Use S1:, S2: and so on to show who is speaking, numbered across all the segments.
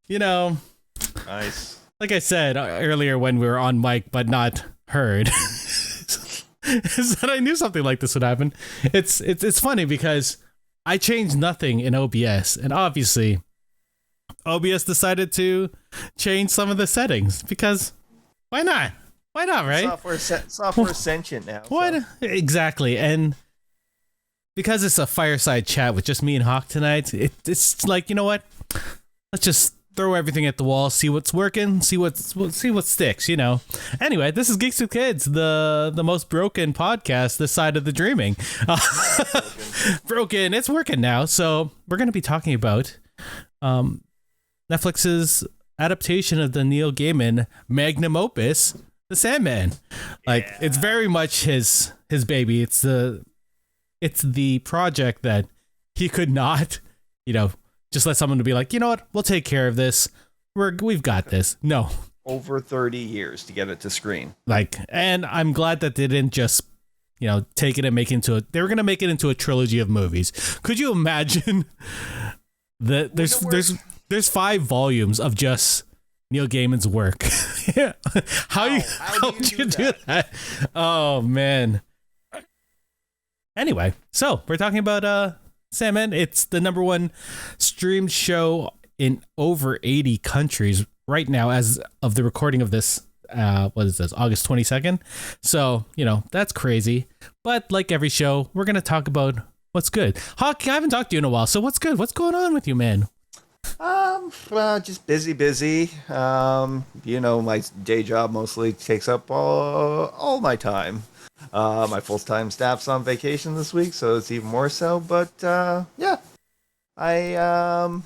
S1: you know,
S2: Nice.
S1: like I said earlier when we were on mic but not heard, is that I knew something like this would happen. It's funny because I changed nothing in OBS, and obviously OBS decided to change some of the settings because why not? Why not, right?
S2: Software sentient now.
S1: What?
S2: So.
S1: Exactly. And because it's a fireside chat with just me and Hawk tonight, it's like, you know what? Let's just throw everything at the wall, see what's working, see what sticks, you know. Anyway, this is Geeks with Kids, the most broken podcast this side of the dreaming. Broken. It's working now. So we're going to be talking about Netflix's adaptation of the Neil Gaiman magnum opus, The Sandman. Like, it's very much his baby. It's the project that he could not, you know, just let someone to be like, you know what, we'll take care of this. We've got this. No.
S2: Over 30 years to get it to screen.
S1: Like, and I'm glad that they didn't just, you know, take it and make it into they were going to make it into a trilogy of movies. Could you imagine that there's 5 volumes of just Neil Gaiman's work? How would you do that? Oh man. Anyway, so we're talking about Sandman. It's the #1 streamed show in over 80 countries right now as of the recording of this. What is this? August 22nd. So, you know, that's crazy. But like every show, we're going to talk about what's good. Hawk, I haven't talked to you in a while. So what's good? What's going on with you, man?
S2: Just busy. You know, my day job mostly takes up all my time. My full-time staff's on vacation this week, so it's even more so. But yeah, I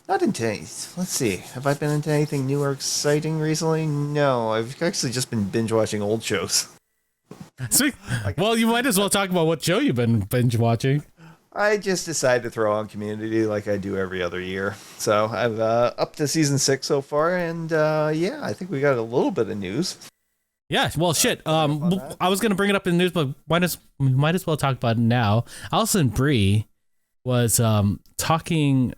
S2: not into any. Let's see, have I been into anything new or exciting recently? No, I've actually just been binge watching old shows.
S1: Sweet. Well, you might as well talk about what show you've been binge watching.
S2: I just decided to throw on Community like I do every other year. So I've up to season 6 so far, and yeah, I think we got a little bit of news.
S1: Yeah, well, shit. I was gonna bring it up in the news, but we might as well talk about it now. Alison Brie was talking.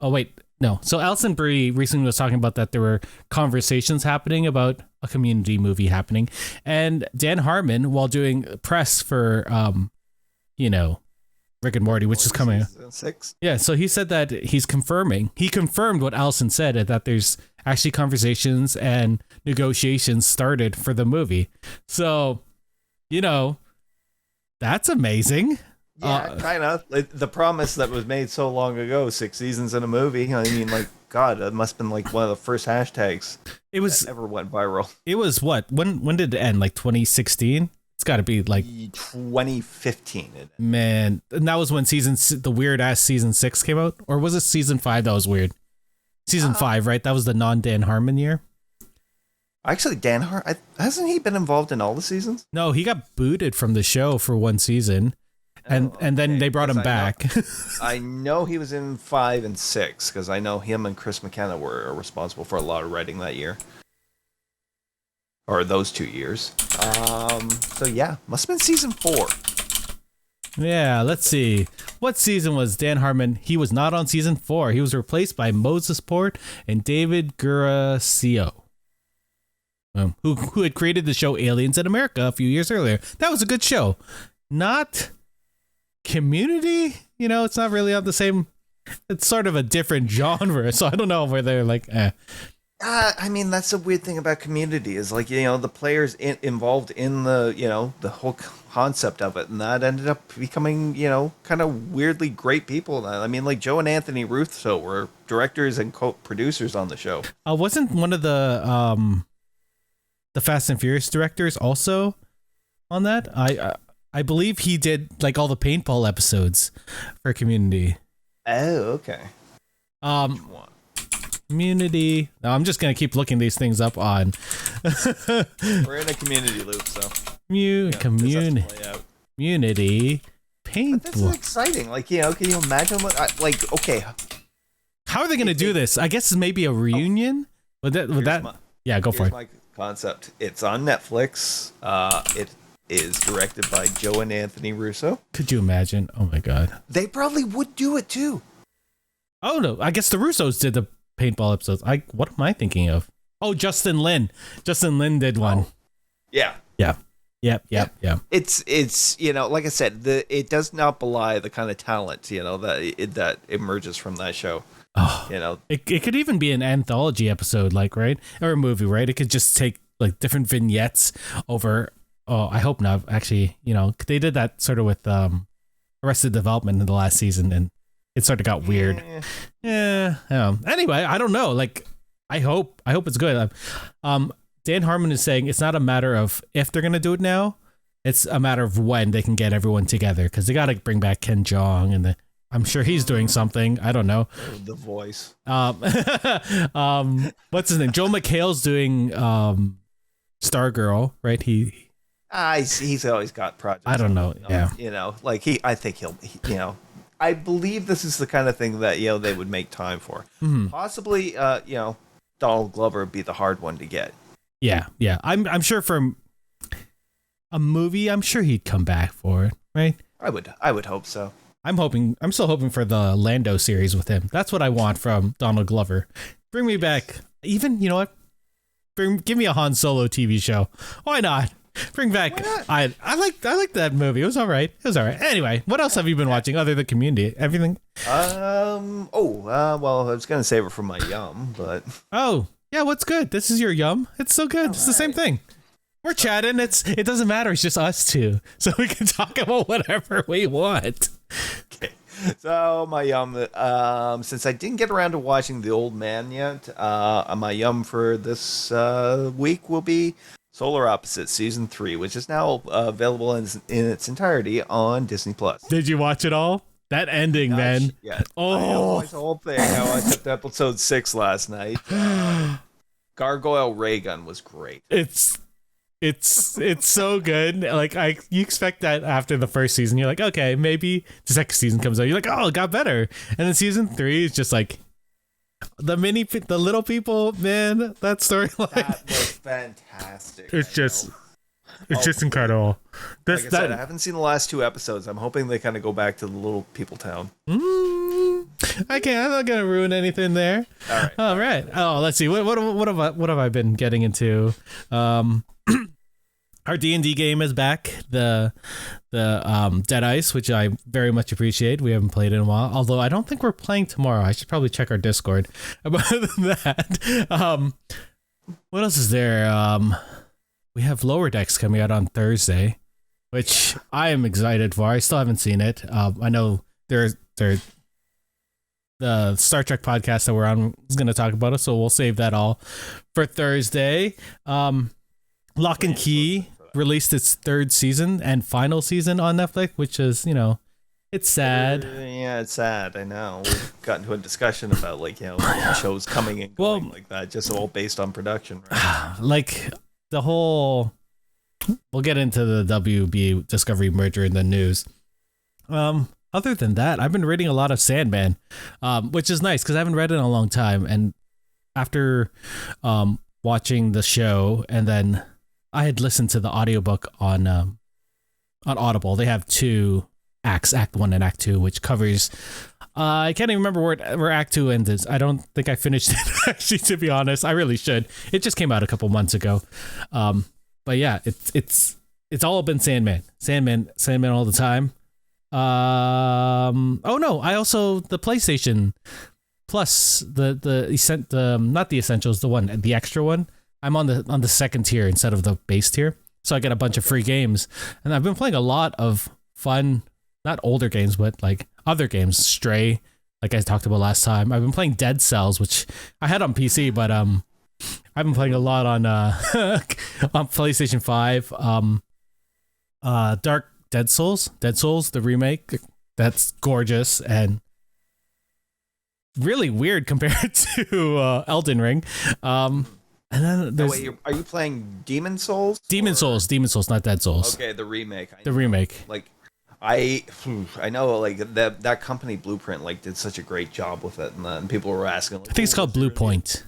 S1: Oh wait, no. So Alison Brie recently was talking about that there were conversations happening about a Community movie happening, and Dan Harmon, while doing press for, you know, Rick and Morty, which is coming.
S2: Season 6.
S1: Yeah, so he said that he confirmed what Allison said, that there's actually conversations and negotiations started for the movie. So, you know, that's amazing.
S2: Yeah, kind of. The promise that was made so long ago, 6 seasons in a movie. I mean, like, God, it must have been like one of the first hashtags that ever went viral.
S1: It was what? When did it end? Like 2016? It's got to be like
S2: 2015.
S1: Man, and that was when the weird ass season 6 came out, or was it season 5 that was weird? Season 5, right? That was the non-Dan Harmon year.
S2: Actually, Dan Harmon hasn't he been involved in all the seasons?
S1: No, he got booted from the show for one season, and then they brought him back.
S2: I know he was in 5 and 6 because I know him and Chris McKenna were responsible for a lot of writing that year. Or those 2 years. So yeah, must have been season 4.
S1: Yeah, let's see. What season was Dan Harmon? He was not on season 4. He was replaced by Moses Port and David Gurasio, who had created the show Aliens in America a few years earlier. That was a good show. Not Community. You know, it's not really on the same. It's sort of a different genre. So I don't know where they're like,
S2: I mean, that's the weird thing about Community is like, you know, the players involved in the, you know, the whole concept of it. And that ended up becoming, you know, kind of weirdly great people. I mean, like Joe and Anthony Russo were directors and co-producers on the show.
S1: Wasn't one of the Fast and Furious directors also on that? I believe he did like all the paintball episodes for Community.
S2: Oh, okay.
S1: Community. No, I'm just gonna keep looking these things up on.
S2: We're in a Community loop, so
S1: Community paintball.
S2: This is exciting. Like, you know, can you imagine okay?
S1: How are they gonna do this? I guess it's maybe a reunion. Yeah, go for it.
S2: My concept. It's on Netflix. It is directed by Joe and Anthony Russo.
S1: Could you imagine? Oh my God.
S2: They probably would do it too.
S1: Oh no, I guess the Russos did paintball episodes. What am I thinking of? Oh, Justin Lin. Justin Lin did one.
S2: Oh. Yeah.
S1: Yeah. Yep.
S2: It's like I said, it does not belie the kind of talent that emerges from that show.
S1: Oh, it could even be an anthology episode, like, right, or a movie, right? It could just take like different vignettes over. Oh, I hope not. Actually, they did that sort of with Arrested Development in the last season, and it sort of got weird. Yeah. Anyway, I don't know. Like, I hope it's good. Dan Harmon is saying it's not a matter of if they're gonna do it now; it's a matter of when they can get everyone together, because they got to bring back Ken Jeong, and I'm sure he's doing something. I don't know.
S2: The Voice.
S1: What's his name? Joel McHale's doing Stargirl, right?
S2: He's always got projects.
S1: I don't know. Yeah.
S2: I think he'll. I believe this is the kind of thing that they would make time for.
S1: Mm-hmm.
S2: Possibly, Donald Glover would be the hard one to get.
S1: Yeah. I'm sure for a movie, I'm sure he'd come back for it, right?
S2: I would hope so.
S1: I'm still hoping for the Lando series with him. That's what I want from Donald Glover. Bring me back. Even, you know what? Give me a Han Solo TV show. Why not? Bring back. I like that movie. It was all right. Anyway, what else have you been watching other than Community? Everything?
S2: Well, I was gonna save it for my yum, but
S1: yeah, what's good? This is your yum. It's so good. It's the same thing. We're chatting. It doesn't matter. It's just us two, so we can talk about whatever we want.
S2: Okay. So my yum, since I didn't get around to watching The Old Man yet, my yum for this week will be Solar Opposites Season 3, which is now available in its entirety on Disney+.
S1: Did you watch it all? That ending, man.
S2: Yeah. I watched the whole thing. I watched up to episode 6 last night. Gargoyle Ray Gun was great.
S1: It's so good. Like, you expect that after the first season, you're like, okay, maybe the second season comes out. You're like, oh, it got better. And then season 3 is just like the little people, man. That storyline.
S2: That was fantastic.
S1: It's just incredible.
S2: Like I said, I haven't seen the last 2 episodes. I'm hoping they kind of go back to the little people town.
S1: I'm not gonna ruin anything there. All right. Oh, let's see. What have I been getting into? Our D&D game is back. The Dead Ice, which I very much appreciate. We haven't played in a while. Although I don't think we're playing tomorrow. I should probably check our Discord. But other than that, what else is there? We have Lower Decks coming out on Thursday, which I am excited for. I still haven't seen it. I know they're the Star Trek podcast that we're on is going to talk about it, so we'll save that all for Thursday. Lock and Key released its 3rd season and final season on Netflix, which is, it's sad.
S2: Yeah, it's sad. I know. We've gotten to a discussion about shows coming and going like that, just all based on production, right?
S1: Like the whole. We'll get into the WB Discovery merger in the news. Other than that, I've been reading a lot of Sandman, which is nice because I haven't read it in a long time. And after watching the show, and then I had listened to the audiobook on Audible. They have 2 acts, Act 1 and Act 2, which covers. I can't even remember where Act 2 ends. I don't think I finished it, actually, to be honest. I really should. It just came out a couple months ago. But yeah, it's all been Sandman all the time. I also the PlayStation Plus, the not the essentials, the extra one. I'm on the 2nd tier instead of the base tier, so I get a bunch of free games, and I've been playing a lot of fun, not older games, but like other games. Stray, like I talked about last time. I've been playing Dead Cells, which I had on PC, but I've been playing a lot on on PlayStation 5. Dark Dead Souls, the remake. That's gorgeous and really weird compared to Elden Ring. And then there's
S2: are you playing Demon Souls?
S1: Demon Souls, not Dead Souls.
S2: Okay, the remake.
S1: Remake.
S2: Like, I know, like that company Blueprint did such a great job with it, and people were asking.
S1: I think it's called Blue Point.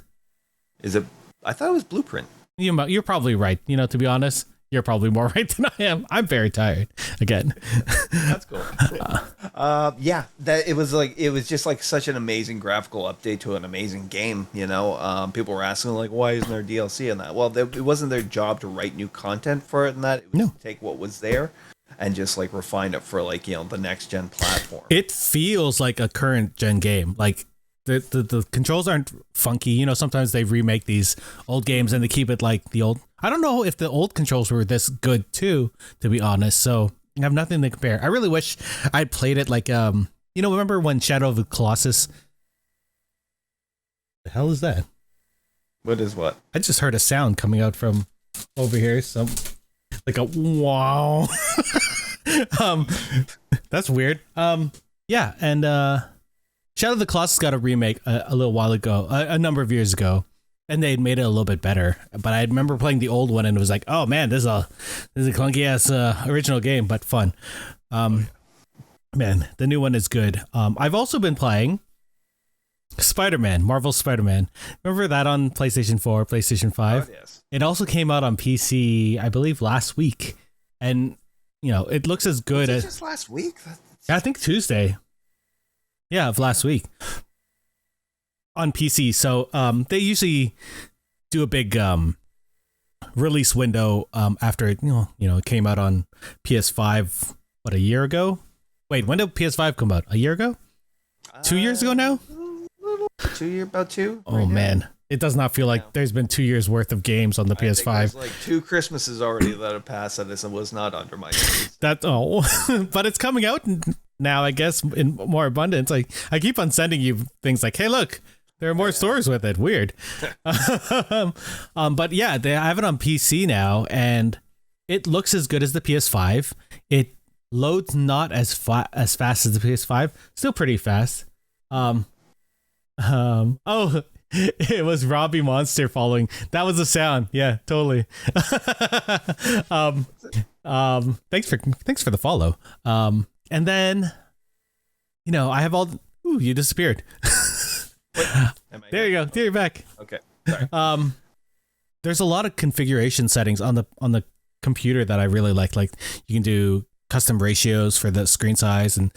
S2: Is it? I thought it was Blueprint.
S1: You're probably right. To be honest, You're probably more right than I am. I'm very tired again.
S2: That's cool. Yeah, that it was just like such an amazing graphical update to an amazing game. People were asking like, why isn't there DLC in that? Well, it wasn't their job to write new content for it, and that it was to take what was there and just like refine it for like the next gen platform.
S1: It feels like a current gen game. Like the controls aren't funky. Sometimes they remake these old games and they keep it like the old. I don't know if the old controls were this good too, to be honest. So I have nothing to compare. I really wish I'd played it like remember when Shadow of the Colossus? The hell is that?
S2: What is what?
S1: I just heard a sound coming out from over here. Some like a wow. That's weird. Yeah, and Shadow of the Colossus got a remake a little while ago, a number of years ago, and they made it a little bit better. But I remember playing the old one, and it was like, oh man, this is a clunky ass original game, but fun. Man, the new one is good. I've also been playing Spider-Man, Marvel's Spider-Man. Remember that on PlayStation 4, PlayStation 5?
S2: Oh, yes.
S1: It also came out on PC, I believe, last week, and it looks as good as
S2: just last week.
S1: I think Tuesday. Yeah, of last week on PC. So they usually do a big release window after it came out on PS5 a year ago. Wait, when did PS5 come out? A year ago? 2 years ago now?
S2: About 2.
S1: Oh man, it does not feel like there's been 2 years worth of games on the PS5.
S2: There's like 2 Christmases already that have passed that this was not under my nose.
S1: But it's coming out now, I guess, in more abundance. Like I keep on sending you things like, hey, look, there are more stores with it. Weird. But yeah, I have it on PC now, and it looks as good as the PS5. It loads not as fast as the PS5, still pretty fast. It was Robbie Monster following. That was the sound. Yeah, totally. Thanks for the follow. And then, I have all. Ooh, you disappeared. There you go. There you're back.
S2: Okay. Sorry.
S1: There's a lot of configuration settings on the computer that I really like. Like you can do custom ratios for the screen size, and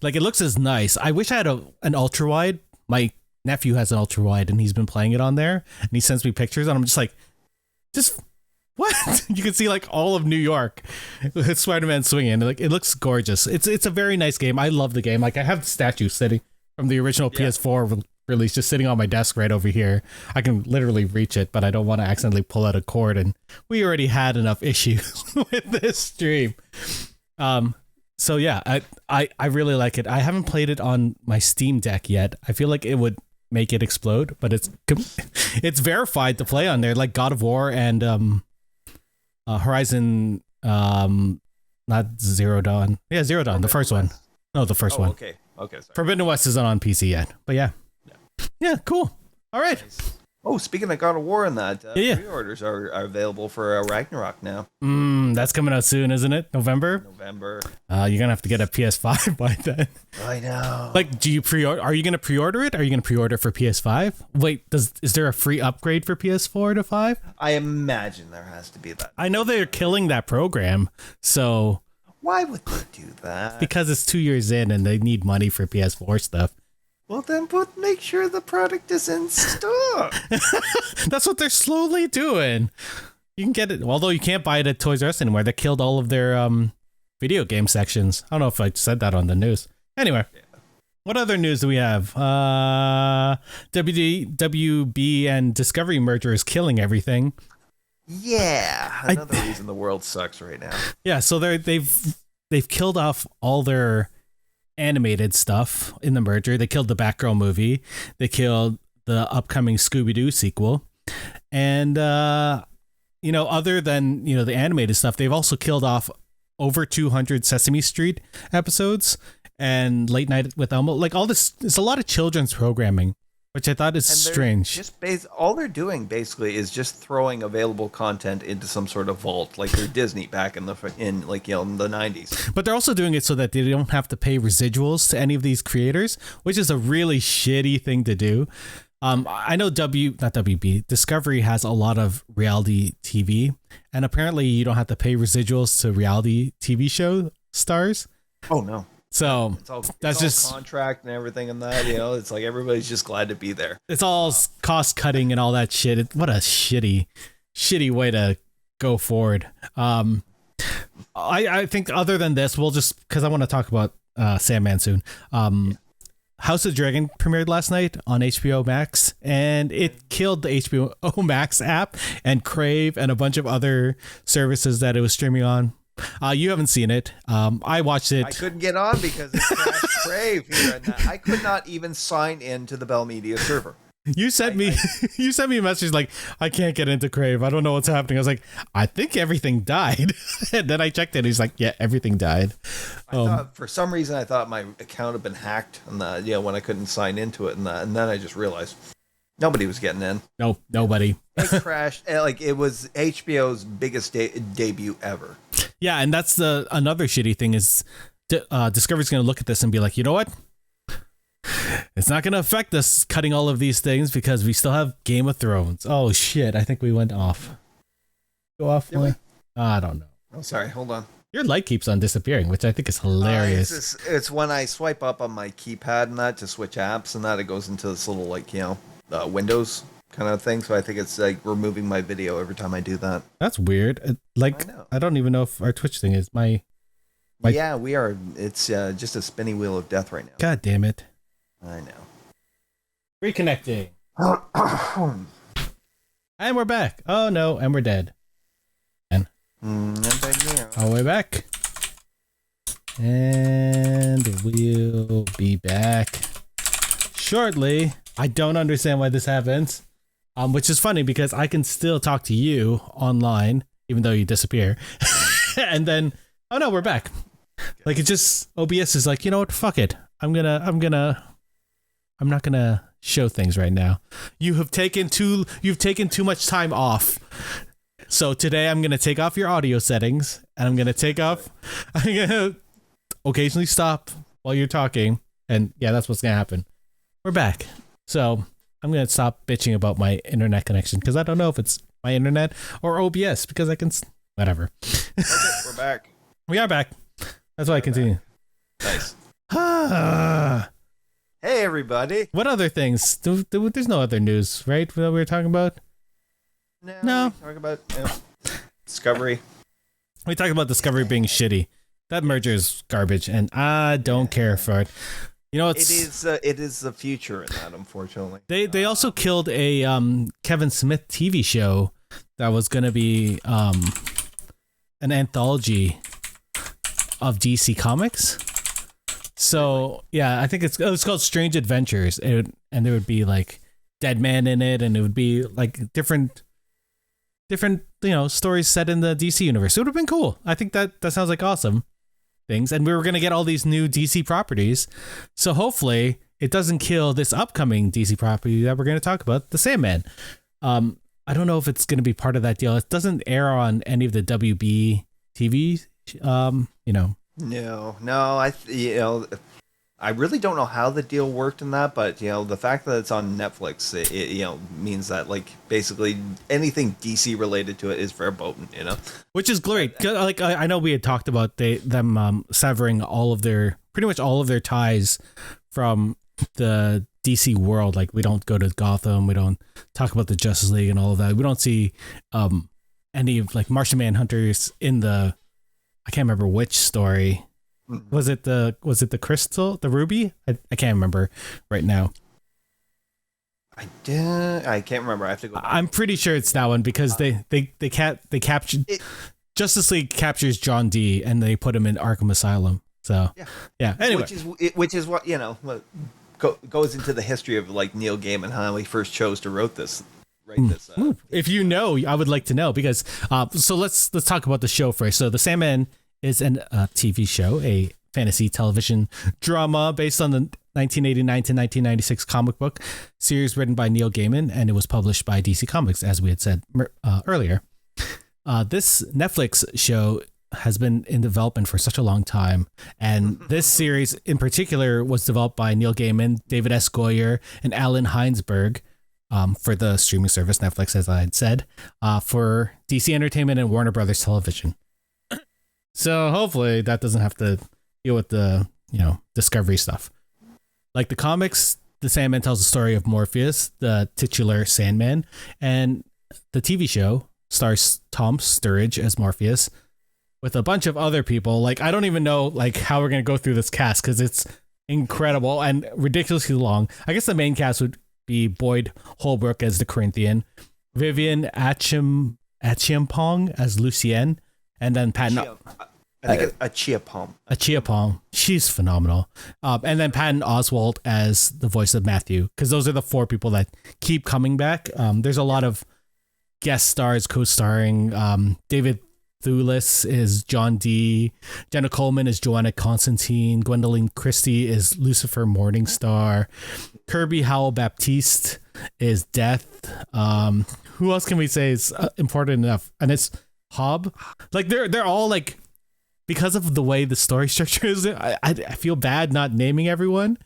S1: like it looks as nice. I wish I had an ultra wide. My nephew has an ultra wide, and he's been playing it on there, and he sends me pictures, and I'm just like, what? You can see like all of New York with Spider-Man swinging. Like it looks gorgeous. It's a very nice game. I love the game. Like I have the statue sitting from the original PS4 release just sitting on my desk right over here. I can literally reach it, but I don't want to accidentally pull out a cord, and we already had enough issues with this stream. So yeah, I really like it. I haven't played it on my Steam Deck yet. I feel like it would make it explode, but it's verified to play on there, like God of War and Horizon, not Zero Dawn. Yeah, Zero Dawn, the first one. No, the first one.
S2: Okay, sorry.
S1: Forbidden West isn't on PC yet, but yeah. Yeah, cool. All right.
S2: Nice. Oh, speaking of God of War and that,
S1: yeah.
S2: Pre-orders are available for Ragnarok now.
S1: That's coming out soon, isn't it? November.
S2: You're
S1: gonna have to get a PS5 by then.
S2: I know.
S1: Like, do you pre-order? Are you gonna pre-order it? Are you gonna pre-order for PS5? Wait, is there a free upgrade for PS4 to 5?
S2: I imagine there has to be that.
S1: I know they're killing that program, so
S2: why would they do that?
S1: Because it's 2 years in and they need money for PS4 stuff.
S2: Well, then make sure the product is in stock.
S1: That's what they're slowly doing. You can get it, although you can't buy it at Toys R Us anymore. They killed all of their video game sections. I don't know if I said that on the news. Anyway, What other news do we have? WB and Discovery merger is killing everything.
S2: Yeah, another reason the world sucks right now.
S1: Yeah, so they've killed off all their animated stuff in the merger. They killed the Batgirl movie. They killed the upcoming Scooby-Doo sequel. And, other than, the animated stuff, they've also killed off over 200 Sesame Street episodes and Late Night with Elmo. Like all this, it's a lot of children's programming, which I thought is strange.
S2: All they're doing basically is just throwing available content into some sort of vault, like they're Disney back in the 90s.
S1: But they're also doing it so that they don't have to pay residuals to any of these creators, which is a really shitty thing to do. I know not WB, Discovery has a lot of reality TV, and apparently you don't have to pay residuals to reality TV show stars.
S2: Oh no.
S1: So
S2: it's just contract and everything and that, it's like everybody's just glad to be there.
S1: It's all cost cutting and all that shit. What a shitty way to go forward. I think other than this, we'll just, because I want to talk about Sandman soon. House of Dragon premiered last night on HBO Max, and it killed the HBO Max app and Crave and a bunch of other services that it was streaming on. You haven't seen it. I watched it.
S2: I couldn't get on because it crashed Crave here and that. I could not even sign in to the Bell Media server.
S1: You sent me a message like, I can't get into Crave. I don't know what's happening. I was like, I think everything died. And then I checked it. He's like, yeah, everything died.
S2: I thought, for some reason, I thought my account had been hacked and when I couldn't sign into it and then I just realized nobody was getting in.
S1: No, nobody.
S2: It crashed. Like it was HBO's biggest debut ever.
S1: Yeah, and that's another shitty thing is Discovery's going to look at this and be like, you know what? It's not going to affect us cutting all of these things because we still have Game of Thrones. Oh, shit. I think we went off. Go off? I don't know.
S2: Oh, sorry. Hold on.
S1: Your light keeps on disappearing, which I think is hilarious.
S2: It's when I swipe up on my keypad and that to switch apps and that it goes into this little Windows kind of thing. So I think it's like removing my video every time I do that.
S1: That's weird. I don't even know if our Twitch thing is my...
S2: Yeah, we are. It's just a spinning wheel of death right now.
S1: God damn it.
S2: I know.
S1: Reconnecting. And we're back. Oh no, and we're dead. And oh, we're back. And we'll be back shortly. I don't understand why this happens. Which is funny because I can still talk to you online, even though you disappear. And then, oh no, we're back. Like it just, OBS is like, you know what? Fuck it. I'm not gonna show things right now. You've taken too much time off. So today I'm gonna take off your audio settings and I'm gonna occasionally stop while you're talking. And yeah, that's what's gonna happen. We're back. So I'm gonna stop bitching about my internet connection because I don't know if it's my internet or OBS because I can whatever.
S2: Okay, we're back.
S1: We are back. That's why I continue.
S2: Nice. Hey, everybody.
S1: What other things? There's no other news, right? That we were talking about? No.
S2: Talk about Discovery.
S1: We talked about Discovery being shitty. That merger is garbage, and I don't care for it. You know, it
S2: is the future in that, unfortunately.
S1: They also killed a Kevin Smith TV show that was going to be an anthology of DC Comics. So yeah, I think it was called Strange Adventures, and there would be like Dead Man in it, and it would be like different stories set in the DC universe. It would have been cool. I think that sounds like awesome things, and we were gonna get all these new DC properties. So hopefully it doesn't kill this upcoming DC property that we're gonna talk about, the Sandman. I don't know if it's gonna be part of that deal. It doesn't air on any of the WB TV.
S2: No, I really don't know how the deal worked in that, but the fact that it's on Netflix, it means that like basically anything DC related to it is verboten,
S1: which is great. Like I know we had talked about them severing pretty much all of their ties from the DC world. Like we don't go to Gotham, we don't talk about the Justice League and all of that. We don't see any of like Martian Manhunters in the, I can't remember which story. Was it the crystal, the ruby? I can't remember right now.
S2: I can't remember. I have to go back.
S1: I'm pretty sure it's that one because they captured Justice League captures John D and they put him in Arkham Asylum. So yeah. Anyway,
S2: which is what what goes into the history of like Neil Gaiman, how he first chose to write this.
S1: If you know, I would like to know because so let's talk about the show first. So the Sandman is a TV show, a fantasy television drama based on the 1989 to 1996 comic book series written by Neil Gaiman, and it was published by DC Comics, as we had said earlier. This Netflix show has been in development for such a long time, and this series in particular was developed by Neil Gaiman, David S. Goyer, and Alan Heinsberg. for the streaming service Netflix, as I had said, for DC Entertainment and Warner Brothers Television. So hopefully that doesn't have to deal with the, Discovery stuff. Like the comics, the Sandman tells the story of Morpheus, the titular Sandman, and the TV show stars Tom Sturridge as Morpheus with a bunch of other people. Like, I don't even know like how we're going to go through this cast because it's incredible and ridiculously long. I guess the main cast would be Boyd Holbrook as the Corinthian, Vivian Achiampong as Lucienne, and then Patton.
S2: I think
S1: Achiampong. She's phenomenal. And then Patton Oswalt as the voice of Matthew, because those are the 4 people that keep coming back. There's a lot of guest stars co-starring. David Thewlis is John Dee. Jenna Coleman is Joanna Constantine. Gwendolyn Christie is Lucifer Morningstar. Kirby Howell Baptiste is Death. Who else can we say is important enough? And it's Hob. Like they're all like, because of the way the story structure is, I feel bad not naming everyone.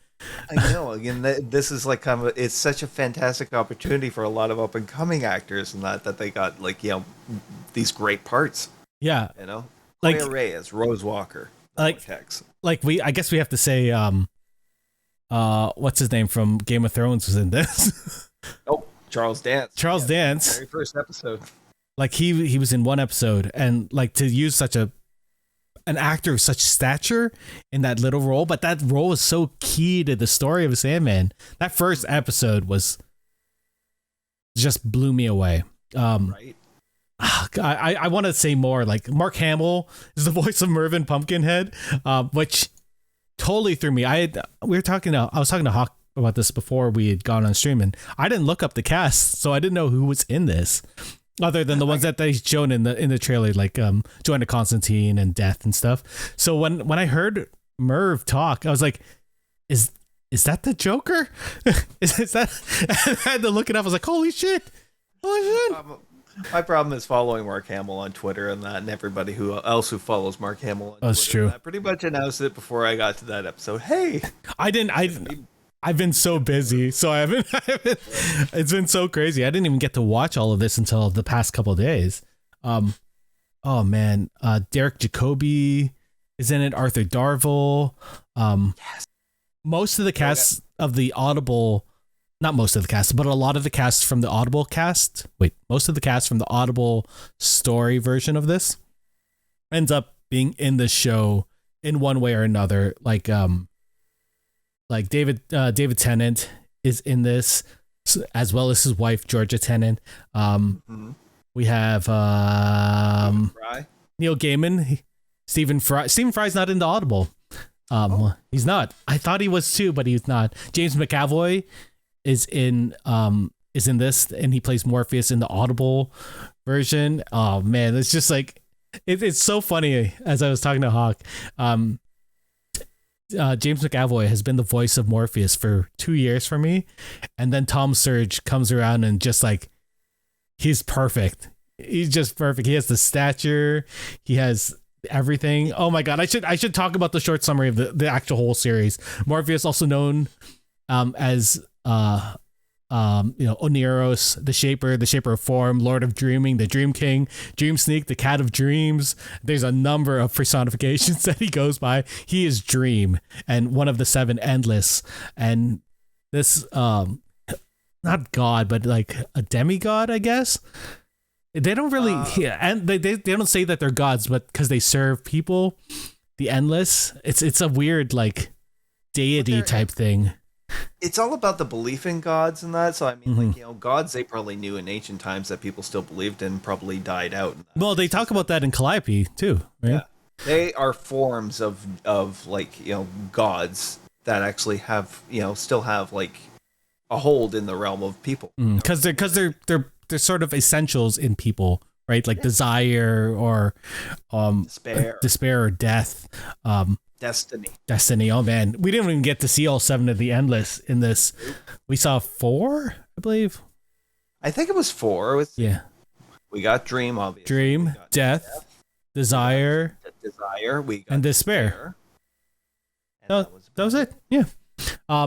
S2: I know. Again, this is like it's such a fantastic opportunity for a lot of up and coming actors, and that they got these great parts.
S1: Yeah,
S2: like Claire Reyes, Rose Walker,
S1: I guess we have to say, what's his name from Game of Thrones was in this.
S2: Oh, Charles Dance.
S1: Charles Dance.
S2: Very first episode.
S1: Like he was in one episode, and like to use such an actor of such stature in that little role, but that role is so key to the story of Sandman. That first episode just blew me away.
S2: Right.
S1: I want to say more. Like Mark Hamill is the voice of Mervyn Pumpkinhead, which totally threw me. I was talking to Hawk about this before we had gone on stream, and I didn't look up the cast, so I didn't know who was in this. Other than the ones that they shown in the trailer, like Joanna Constantine and Death and stuff. So when I heard Merv talk, I was like, "Is that the Joker? is that?" I had to look it up. I was like, "Holy shit!
S2: My problem is following Mark Hamill on Twitter and everybody else who follows Mark Hamill on Twitter.
S1: That's true.
S2: I pretty much announced it before I got to that episode. Hey,
S1: I've been so busy, so I haven't. It's been so crazy. I didn't even get to watch all of this until the past couple of days. Oh man, Derek Jacobi is in it. Arthur Darvill.
S2: Yes.
S1: Most of the cast of the Audible, not most of the cast, but a lot of the cast from the Audible cast. Wait, most of the cast from the Audible story version of this ends up being in the show in one way or another. Like David Tennant is in this, as well as his wife Georgia Tennant. We have Neil Gaiman, Stephen Fry. Stephen Fry's not in the Audible. He's not. I thought he was too, but he's not. James McAvoy is in this, and he plays Morpheus in the Audible version. Oh man, it's just like it's so funny. As I was talking to Hawk, James McAvoy has been the voice of Morpheus for 2 years for me, and then Tom Sturridge comes around and just like, he's perfect. He's just perfect. He has the stature. He has everything. Oh my god, I should talk about the short summary of the actual whole series. Morpheus, also known as Oneros, the Shaper of Form, Lord of Dreaming, the Dream King, Dream Sneak, the Cat of Dreams. There's a number of personifications that he goes by. He is Dream, and one of the 7 Endless. And this, not God, but like a demigod, I guess. They don't really, and they don't say that they're gods, but because they serve people, the Endless. It's a weird like deity type thing.
S2: It's all about the belief in gods and that. So I mean, gods they probably knew in ancient times that people still believed in, probably died out.
S1: Well, they talk about that in Calliope too, right?
S2: Yeah, they are forms of gods that actually have still have like a hold in the realm of people.
S1: Because they're sort of essentials in people, right? Like desire or despair or death. Destiny. Oh man, we didn't even get to see all 7 of the Endless in this. We saw 4, I believe.
S2: I think it was 4. We got Dream, obviously.
S1: Dream, Death, Desire,
S2: we got
S1: and Despair.
S2: And
S1: that was it. Yeah.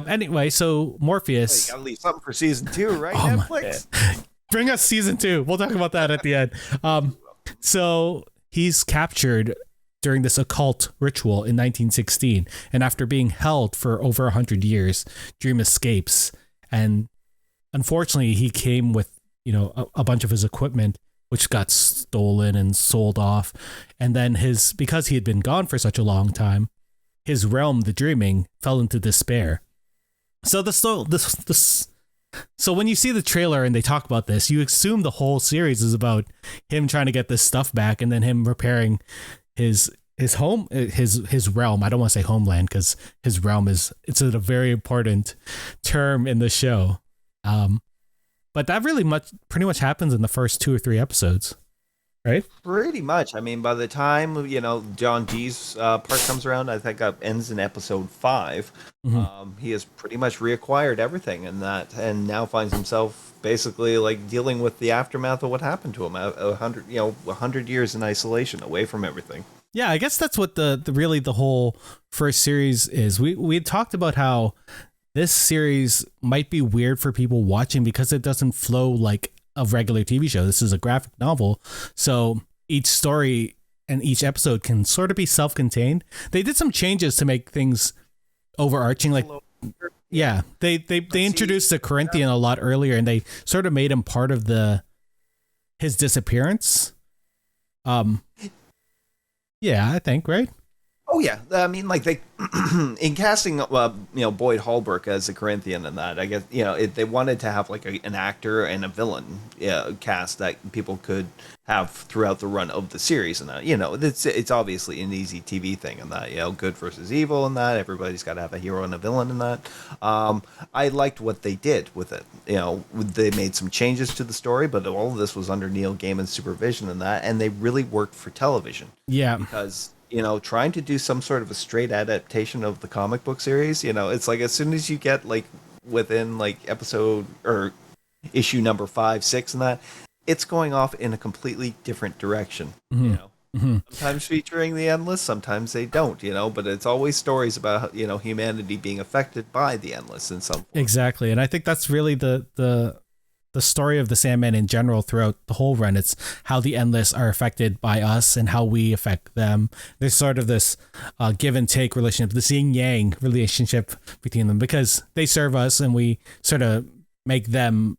S1: Anyway, so Morpheus.
S2: You gotta leave something for season 2, right?
S1: Oh my
S2: Netflix.
S1: Bring us season 2. We'll talk about that at the end. So he's captured during this occult ritual in 1916, and after being held for over 100 years, Dream escapes. And unfortunately, he came with a bunch of his equipment, which got stolen and sold off. And then because he had been gone for such a long time, his realm, the Dreaming, fell into despair. So so when you see the trailer and they talk about this, you assume the whole series is about him trying to get this stuff back, and then him repairing his home, his realm. I don't want to say homeland, because his realm it's a very important term in the show. But that pretty much happens in the first 2 or 3 episodes, right?
S2: Pretty much. I mean, by the time John G's part comes around, I think it ends in episode 5.
S1: Mm-hmm.
S2: He has pretty much reacquired everything in that, and now finds himself basically like dealing with the aftermath of what happened to him. 100 years in isolation, away from everything.
S1: Yeah, I guess that's what the whole first series is. We had talked about how this series might be weird for people watching because it doesn't flow like a regular TV show. This is a graphic novel, so each story and each episode can sort of be self-contained. They did some changes to make things overarching, like they introduced the Corinthian a lot earlier, and they sort of made him part of his disappearance. Yeah, I think, right?
S2: Oh yeah, I mean, like they in casting, Boyd Holbrook as the Corinthian and that, I guess they wanted to have like an actor and a villain cast that people could have throughout the run of the series, and that it's obviously an easy TV thing, and that good versus evil, and that everybody's got to have a hero and a villain in that. I liked what they did with it. They made some changes to the story, but all of this was under Neil Gaiman's supervision and that, and they really worked for television.
S1: Yeah,
S2: because trying to do some sort of a straight adaptation of the comic book series, it's like as soon as you get like within like episode or issue number 5, 6 and that, it's going off in a completely different direction.
S1: Mm-hmm.
S2: Sometimes featuring the Endless, sometimes they don't, but it's always stories about humanity being affected by the Endless in some form.
S1: Exactly. And I think that's really the story of the Sandman in general throughout the whole run. It's how the Endless are affected by us and how we affect them. There's sort of this give and take relationship, this yin yang relationship between them, because they serve us and we sort of make them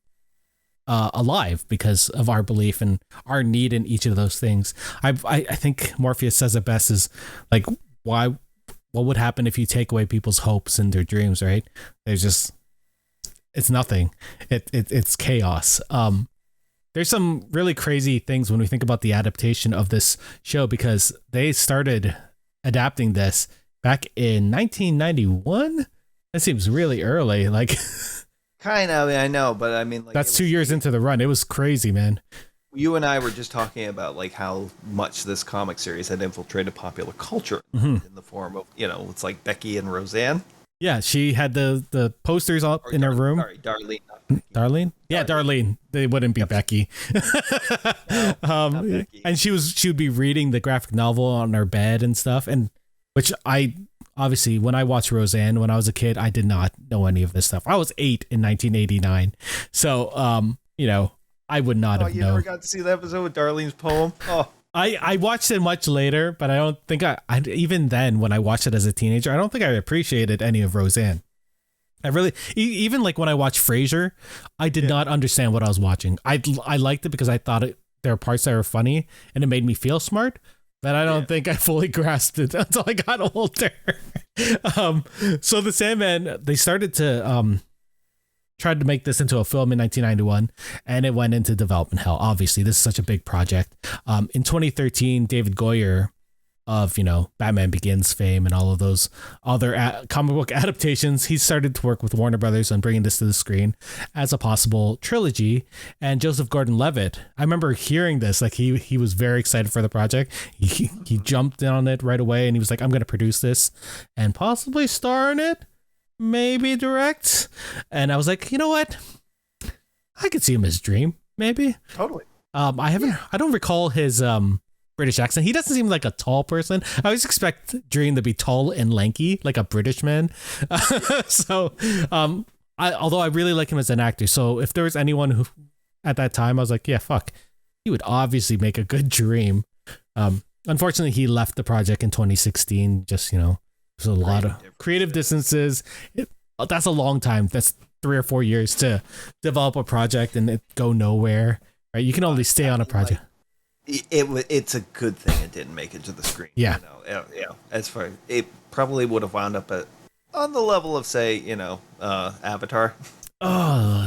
S1: alive because of our belief and our need in each of those things. I think Morpheus says it best, is like, what would happen if you take away people's hopes and their dreams, right? It's nothing. It's chaos. There's some really crazy things when we think about the adaptation of this show, because they started adapting this back in 1991. That seems really early. Like,
S2: kind of. I know, but I mean, like,
S1: that's 2 years into the run. It was crazy, man.
S2: You and I were just talking about like how much this comic series had infiltrated popular culture
S1: Mm-hmm.
S2: in the form of it's like Becky and Roseanne.
S1: Yeah, she had the posters up in her room.
S2: Sorry, Darlene.
S1: Darlene? Yeah, Darlene. They wouldn't be Becky.
S2: Not Becky.
S1: And she would be reading the graphic novel on her bed and stuff. And which obviously, when I watched Roseanne when I was a kid, I did not know any of this stuff. I was 8 in 1989. So, I would not have known.
S2: You never got to see the episode with Darlene's poem? Oh.
S1: I watched it much later, but I don't think I even then, when I watched it as a teenager, I don't think I appreciated any of Roseanne. I really, even like when I watched Frasier, I did not understand what I was watching. I liked it because I thought there were parts that were funny and it made me feel smart, but I don't think I fully grasped it until I got older. So the Sandman, they started to tried to make this into a film in 1991, and it went into development hell. Obviously, this is such a big project. In 2013, David Goyer of Batman Begins fame and all of those other comic book adaptations, he started to work with Warner Brothers on bringing this to the screen as a possible trilogy. And Joseph Gordon-Levitt, I remember hearing this, like he was very excited for the project. He jumped in on it right away, and he was like, I'm going to produce this and possibly star in it, maybe direct. And I was like, you know what, I could see him as Dream, maybe.
S2: Totally.
S1: I don't recall his British accent. He doesn't seem like a tall person. I always expect Dream to be tall and lanky, like a British man. So, although I really like him as an actor. So if there was anyone who, at that time, I was like, yeah, fuck, he would obviously make a good Dream. Unfortunately, he left the project in 2016. Just, there's a lot of creative distances. That's a long time. That's 3 or 4 years to develop a project and it go nowhere. Right? You can only stay on a project.
S2: It's a good thing it didn't make it to the screen.
S1: Yeah.
S2: As far it probably would have wound up on the level of, say, Avatar.
S1: Oh,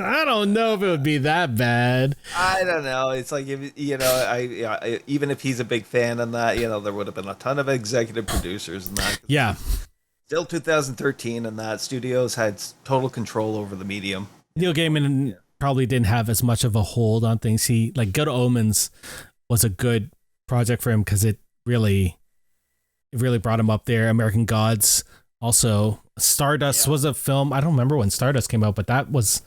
S1: I don't know if it would be that bad.
S2: I don't know. It's like, if, even if he's a big fan of that, there would have been a ton of executive producers and that.
S1: Yeah.
S2: Still 2013, and that studios had total control over the medium.
S1: Neil Gaiman probably didn't have as much of a hold on things. He, like, Good Omens was a good project for him because it really brought him up there. American Gods, also Stardust was a film. I don't remember when Stardust came out, but that was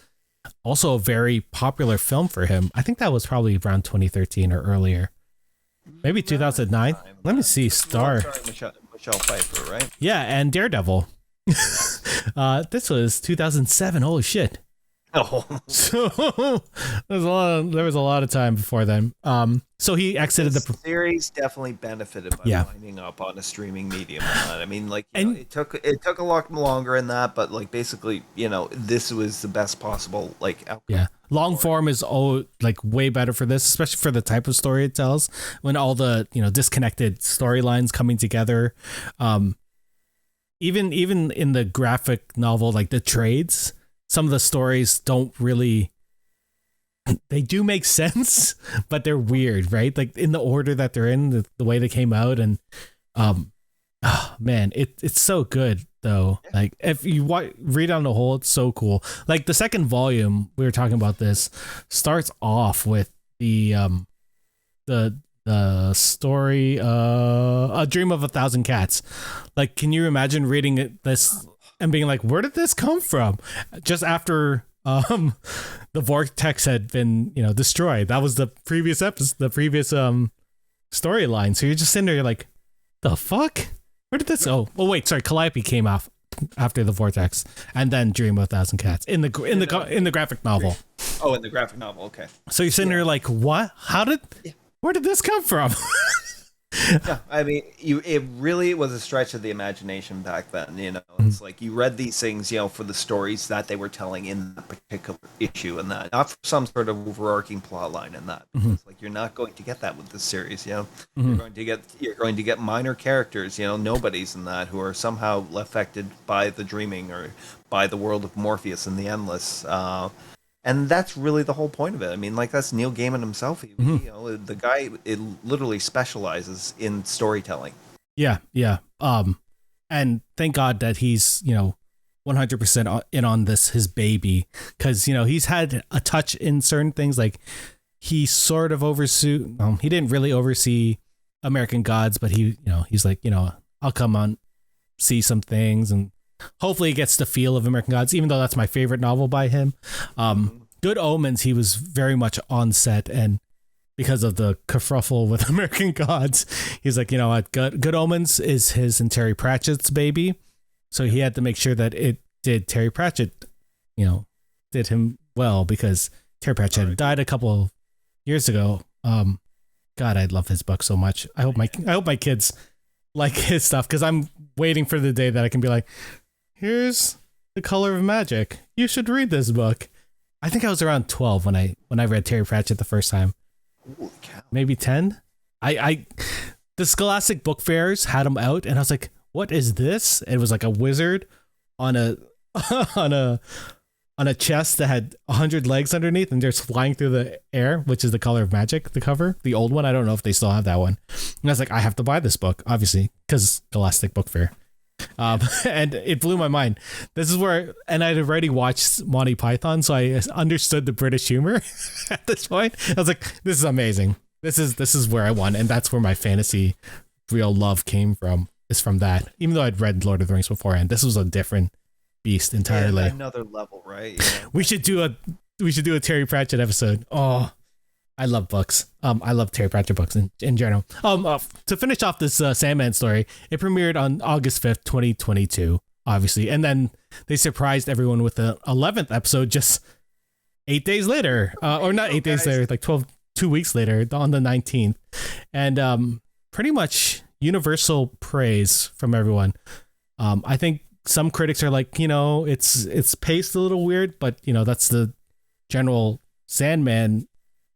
S1: also a very popular film for him. I think that was probably around 2013 or earlier, maybe 2009. Let me see.
S2: Michelle Pfeiffer, right?
S1: Yeah, and Daredevil. This was 2007. Holy shit.
S2: Oh,
S1: so there was a lot of time before then. So he exited the
S2: series. Definitely benefited by lining up on a streaming medium. I mean, like, it took a lot longer in that, but like, basically, this was the best possible outcome.
S1: Yeah, long form is way better for this, especially for the type of story it tells. When all the disconnected storylines coming together, even in the graphic novel, like the trades. Some of the stories don't really, they do make sense, but they're weird, right? Like in the order that they're in, the way they came out, and man, it's so good though. Like if you read on the whole, it's so cool. Like the second volume, we were talking about this, starts off with the story, A Dream of a Thousand Cats. Like, can you imagine reading this and being like, where did this come from? Just after the vortex had been, destroyed. That was the previous episode, the previous storyline. So you're just sitting there, you're like, the fuck? Where did this? Oh, wait, sorry. Calliope came off after the vortex, and then Dream of a Thousand Cats in the graphic novel.
S2: Oh, in the graphic novel. Okay.
S1: So you're sitting there like, what? Where did this come from?
S2: Yeah, I mean, it really was a stretch of the imagination back then. It's like you read these things, for the stories that they were telling in the particular issue, and that not for some sort of overarching plot line in that. It's like you're not going to get that with this series. You're going to get minor characters, nobodies in that, who are somehow affected by the dreaming or by the world of Morpheus and the Endless. And that's really the whole point of it. I mean, like, that's Neil Gaiman himself. The guy, literally specializes in storytelling.
S1: Yeah. And thank God that he's, 100% in on this, his baby. Because, he's had a touch in certain things. Like, he sort of he didn't really oversee American Gods, but he's like, I'll come on, see some things, and hopefully he gets the feel of American Gods, even though that's my favorite novel by him. Good Omens, he was very much on set, and because of the kerfuffle with American Gods, he's like, what, Good Omens is his and Terry Pratchett's baby. So he had to make sure that it did Terry Pratchett, did him well, because Terry Pratchett died a couple of years ago. God, I love his book so much. I hope my kids like his stuff, because I'm waiting for the day that I can be like, here's The Color of Magic. You should read this book. I think I was around 12 when I read Terry Pratchett the first time.
S2: Holy cow.
S1: Maybe 10. The Scholastic Book Fairs had them out, and I was like, what is this? It was like a wizard on a chest that had 100 legs underneath, and they're flying through the air, which is The Color of Magic, the cover, the old one. I don't know if they still have that one. And I was like, I have to buy this book, obviously, because Scholastic Book Fair. And it blew my mind. This is where, and I'd already watched Monty Python, so I understood the British humor at this point. I was like, this is amazing. This is where I want, and that's where my fantasy real love came from, is from that. Even though I'd read Lord of the Rings beforehand, this was a different beast entirely.
S2: Yeah, another level, right? Yeah.
S1: We should do a Terry Pratchett episode. Oh, I love books. I love Terry Pratchett books in general. To finish off this Sandman story, it premiered on August 5th, 2022, obviously. And then they surprised everyone with the 11th episode just 8 days later. Or not 8 days later, like 2 weeks later on the 19th. And pretty much universal praise from everyone. I think some critics are like, it's paced a little weird, but, that's the general Sandman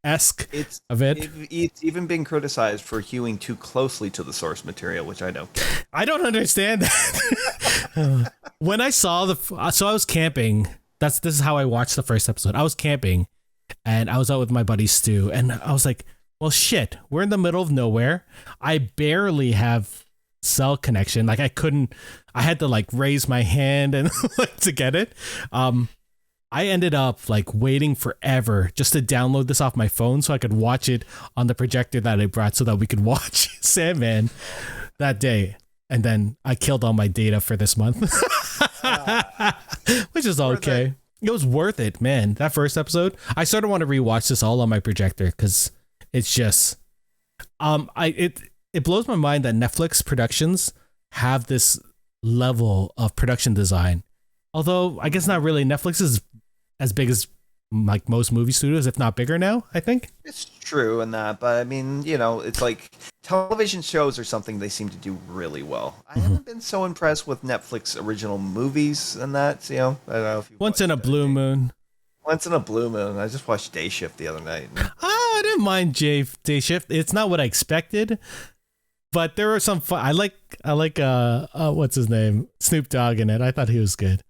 S1: of it.
S2: It's even been criticized for hewing too closely to the source material, which I don't get.
S1: I don't understand that. When I saw so I was camping. This is how I watched the first episode. I was camping and I was out with my buddy Stu, and I was like, well, shit, we're in the middle of nowhere. I barely have cell connection. Like I had to like raise my hand and to get it. I ended up like waiting forever just to download this off my phone so I could watch it on the projector that I brought so that we could watch Sandman that day. And then I killed all my data for this month, which is okay. It was worth it, man. That first episode, I sort of want to rewatch this all on my projector because it's just, it blows my mind that Netflix productions have this level of production design. Although I guess not really. Netflix is as big as like most movie studios, if not bigger now, I think.
S2: It's true in that, but I mean, it's like television shows are something they seem to do really well. I haven't been so impressed with Netflix original movies and that, I don't know if you
S1: Once in a blue moon.
S2: Once in a blue moon. I just watched Day Shift the other night.
S1: I didn't mind Day Shift. It's not what I expected, but there were some fun. I like what's his name? Snoop Dogg in it. I thought he was good.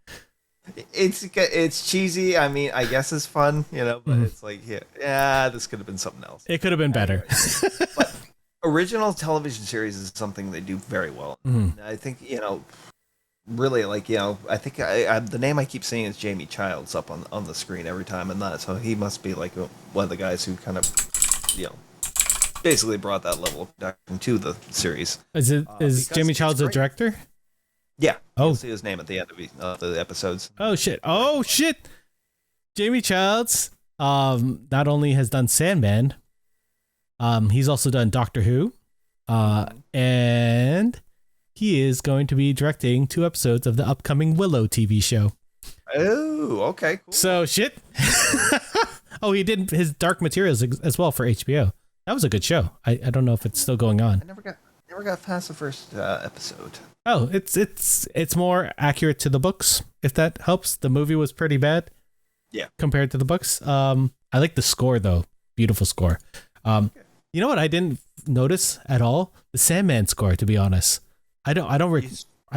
S2: It's cheesy. I mean, I guess it's fun, but it's like, yeah, this could have been something else.
S1: It could have been better.
S2: But original television series is something they do very well. I think, really, like, I think the name I keep seeing is Jamie Childs up on the screen every time, and that, so he must be like one of the guys who kind of, basically brought that level of production to the series.
S1: Is Jamie Childs a director?
S2: Yeah. You'll see his name at the end of the episodes.
S1: Oh shit. Jamie Childs not only has done Sandman, he's also done Doctor Who, and he is going to be directing 2 episodes of the upcoming Willow TV show.
S2: Oh, okay, cool.
S1: So shit. He did his Dark Materials as well for HBO. That was a good show. I don't know if it's still going on.
S2: I never got past the first episode.
S1: Oh, it's more accurate to the books, if that helps. The movie was pretty bad.
S2: Yeah. Compared
S1: to the books. I like the score though. Beautiful score. You know what I didn't notice at all? The Sandman score, to be honest. I don't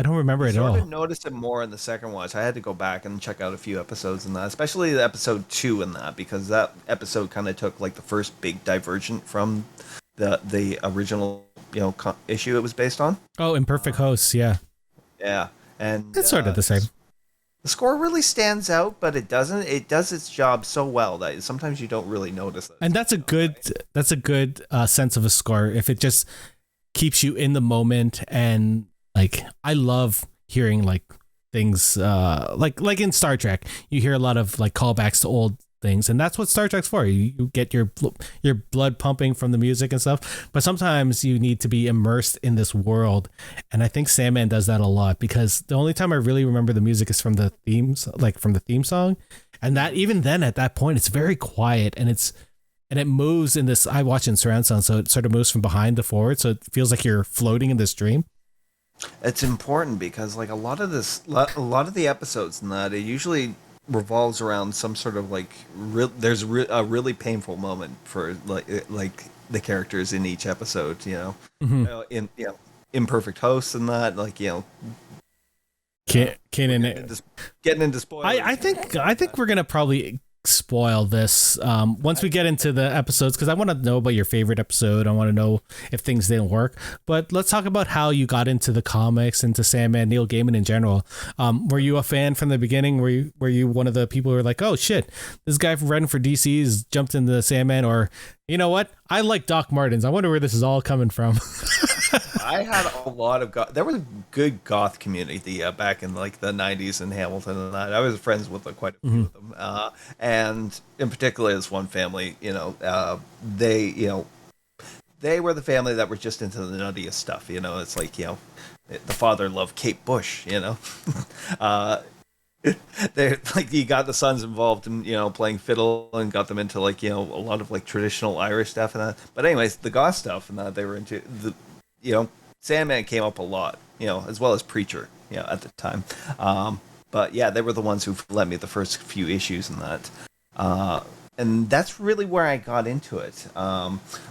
S1: remember it at all. I
S2: noticed it more in the second watch. I had to go back and check out a few episodes in that, especially the episode 2 in that, because that episode kind of took like the first big divergent from the original issue it was based on.
S1: Oh, Imperfect Hosts, yeah.
S2: Yeah, and
S1: it's sort of the same.
S2: The score really stands out, but it doesn't. It does its job so well that sometimes you don't really notice it.
S1: And that's a good sense of a score if it just keeps you in the moment. And like, I love hearing like things like in Star Trek, you hear a lot of like callbacks to old things, and that's what Star Trek's for. You get your blood pumping from the music and stuff, but sometimes you need to be immersed in this world, and I think Sandman does that a lot, because the only time I really remember the music is from the themes, like from the theme song, and that even then at that point it's very quiet, and it moves in this. I watch in surround sound, so it sort of moves from behind to forward, so it feels like you're floating in this dream.
S2: It's important because like a lot of the episodes in that, it usually revolves around some sort of like there's a really painful moment for like the characters in each episode, in Imperfect Hosts and that, like getting into spoilers.
S1: I think we're gonna probably spoil this once we get into the episodes, because I want to know about your favorite episode. I want to know if things didn't work, but let's talk about how you got into the comics, into Sandman, Neil Gaiman in general. Were you a fan from the beginning? Were you one of the people who were like, oh shit, this guy writing for DC's jumped into Sandman? Or you know what, I like Doc Martens, I wonder where this is all coming from.
S2: I had a lot of goth. There was a good goth community back in like the '90s in Hamilton and that. I was friends with quite a few of them, and in particular, this one family. They were the family that were just into the nuttiest stuff. It's like the father loved Kate Bush. They like you got the sons involved in playing fiddle and got them into a lot of traditional Irish stuff and that. But anyways, the goth stuff and that they were into Sandman came up a lot, as well as Preacher, at the time. But yeah, they were the ones who lent me the first few issues in that. And that's really where I got into it.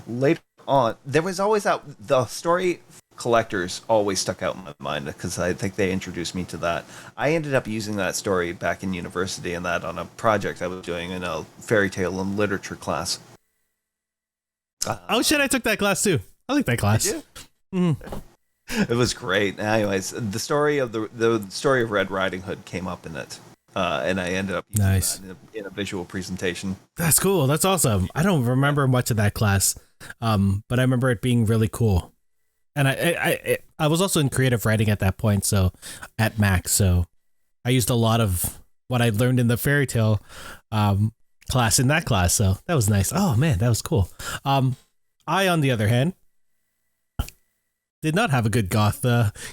S2: Later on, there was always the story collectors always stuck out in my mind because I think they introduced me to that. I ended up using that story back in university and that on a project I was doing in a fairy tale and literature class.
S1: Oh shit, I took that class too. I like that class.
S2: Did you? It was great. Anyways, the story of the story of Red Riding Hood came up in it. And I ended up using that in a visual presentation.
S1: That's cool. That's awesome. I don't remember much of that class, but I remember it being really cool. And I was also in creative writing at that point, so at Mac, so I used a lot of what I learned in the fairy tale class in that class, so that was nice. Oh man, that was cool. I, on the other hand, did not have a good goth